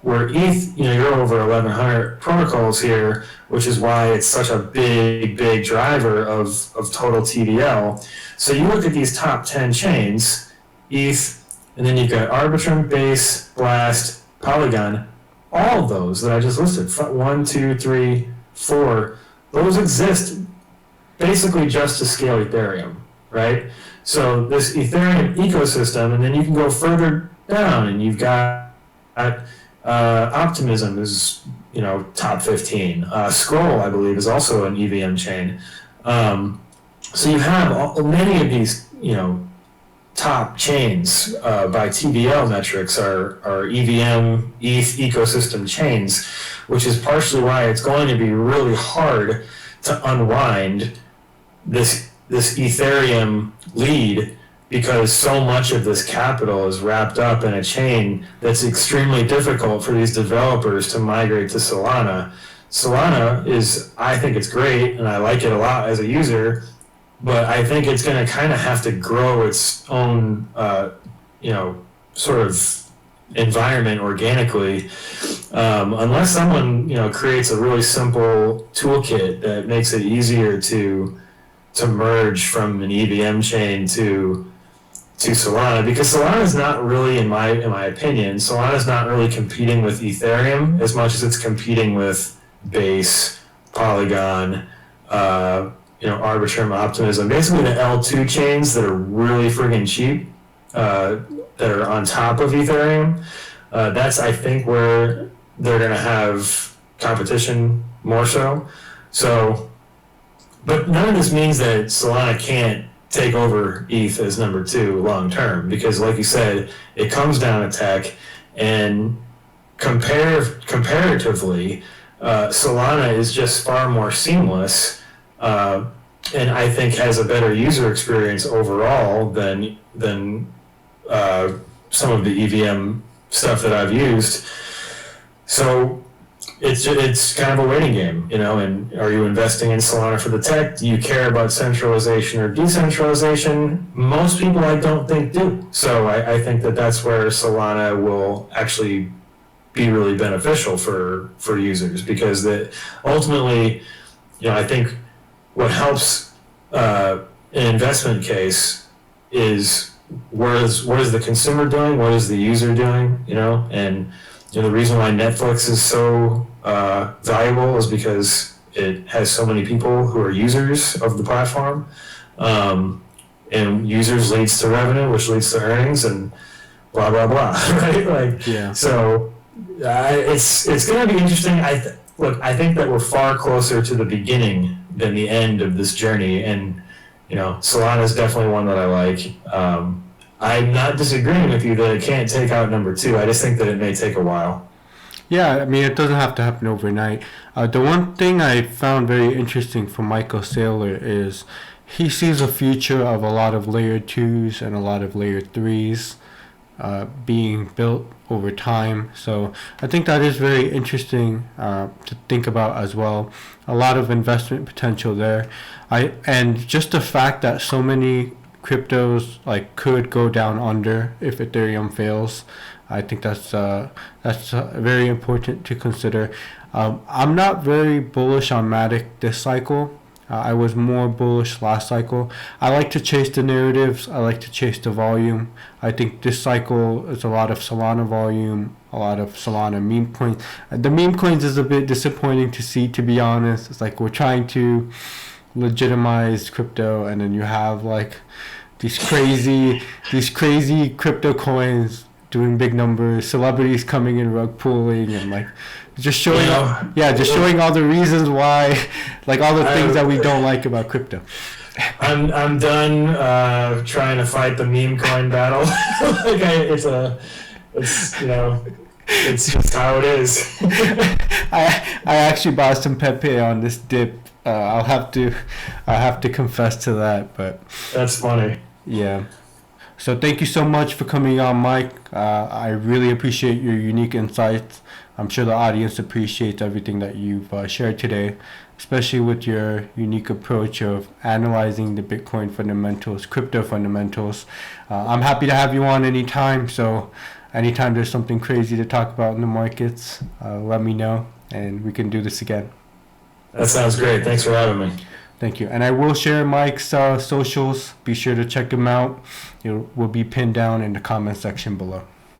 where ETH, you're over 1,100 protocols here, which is why it's such a big driver of total TVL. So you look at these top 10 chains, ETH, and then you've got Arbitrum, Base, Blast, Polygon, all of those that I just listed, 1, 2, 3, 4, those exist basically just to scale Ethereum, right? So this Ethereum ecosystem, and then you can go further down, and you've got Optimism is top 15. Scroll, I believe, is also an EVM chain. So you have many of these top chains by TVL metrics are EVM ETH ecosystem chains, which is partially why it's going to be really hard to unwind this Ethereum lead, because so much of this capital is wrapped up in a chain that's extremely difficult for these developers to migrate to Solana. Solana I think it's great, and I like it a lot as a user, but I think it's going to kind of have to grow its own, sort of environment organically, unless someone, creates a really simple toolkit that makes it easier to merge from an EVM chain to Solana, because Solana is not really, in my opinion, Solana is not really competing with Ethereum as much as it's competing with Base, Polygon, Arbitrum, Optimism, basically the L2 chains that are really friggin' cheap, that are on top of Ethereum. That's, I think, where they're going to have competition more so. So, but none of this means that Solana can't take over ETH as number 2 long term, because like you said, it comes down to tech, and comparatively, Solana is just far more seamless, and I think has a better user experience overall than some of the EVM stuff that I've used. So it's kind of a waiting game, and are you investing in Solana for the tech? Do you care about centralization or decentralization? Most people, I don't think, do. So I think that's where Solana will actually be really beneficial for users, because that ultimately, I think what helps an investment case is what is the consumer doing, what is the user doing, and the reason why Netflix is so valuable is because it has so many people who are users of the platform, and users leads to revenue, which leads to earnings, and blah blah blah, right? So it's going to be interesting. I think that we're far closer to the beginning than the end of this journey, and Solana is definitely one that I like. I'm not disagreeing with you that it can't take out number 2. I just think that it may take a while. Yeah, I mean, it doesn't have to happen overnight. The one thing I found very interesting from Michael Saylor is he sees a future of a lot of layer 2s and a lot of layer 3s being built over time. So I think that is very interesting to think about as well. A lot of investment potential there. And just the fact that so many cryptos could go down under if Ethereum fails, I think that's very important to consider. I'm not very bullish on Matic this cycle. I was more bullish last cycle. I like to chase the narratives. I like to chase the volume. I think this cycle is a lot of Solana volume, a lot of Solana meme coins. The meme coins is a bit disappointing to see, to be honest. It's like we're trying to legitimize crypto, and then you have these crazy crypto coins doing big numbers, celebrities coming in rug pulling, and just showing showing all the reasons why, all the things that we don't like about crypto. I'm done trying to fight the meme coin battle. It's just how it is. I actually bought some Pepe on this dip. I'll have to confess to that, but that's funny. Yeah. So thank you so much for coming on, Mike. I really appreciate your unique insights. I'm sure the audience appreciates everything that you've shared today, especially with your unique approach of analyzing the Bitcoin fundamentals, crypto fundamentals. I'm happy to have you on anytime. So anytime there's something crazy to talk about in the markets, let me know, and we can do this again. That sounds great. Thanks for having me. Thank you. And I will share Mike's socials. Be sure to check him out. It will be pinned down in the comment section below.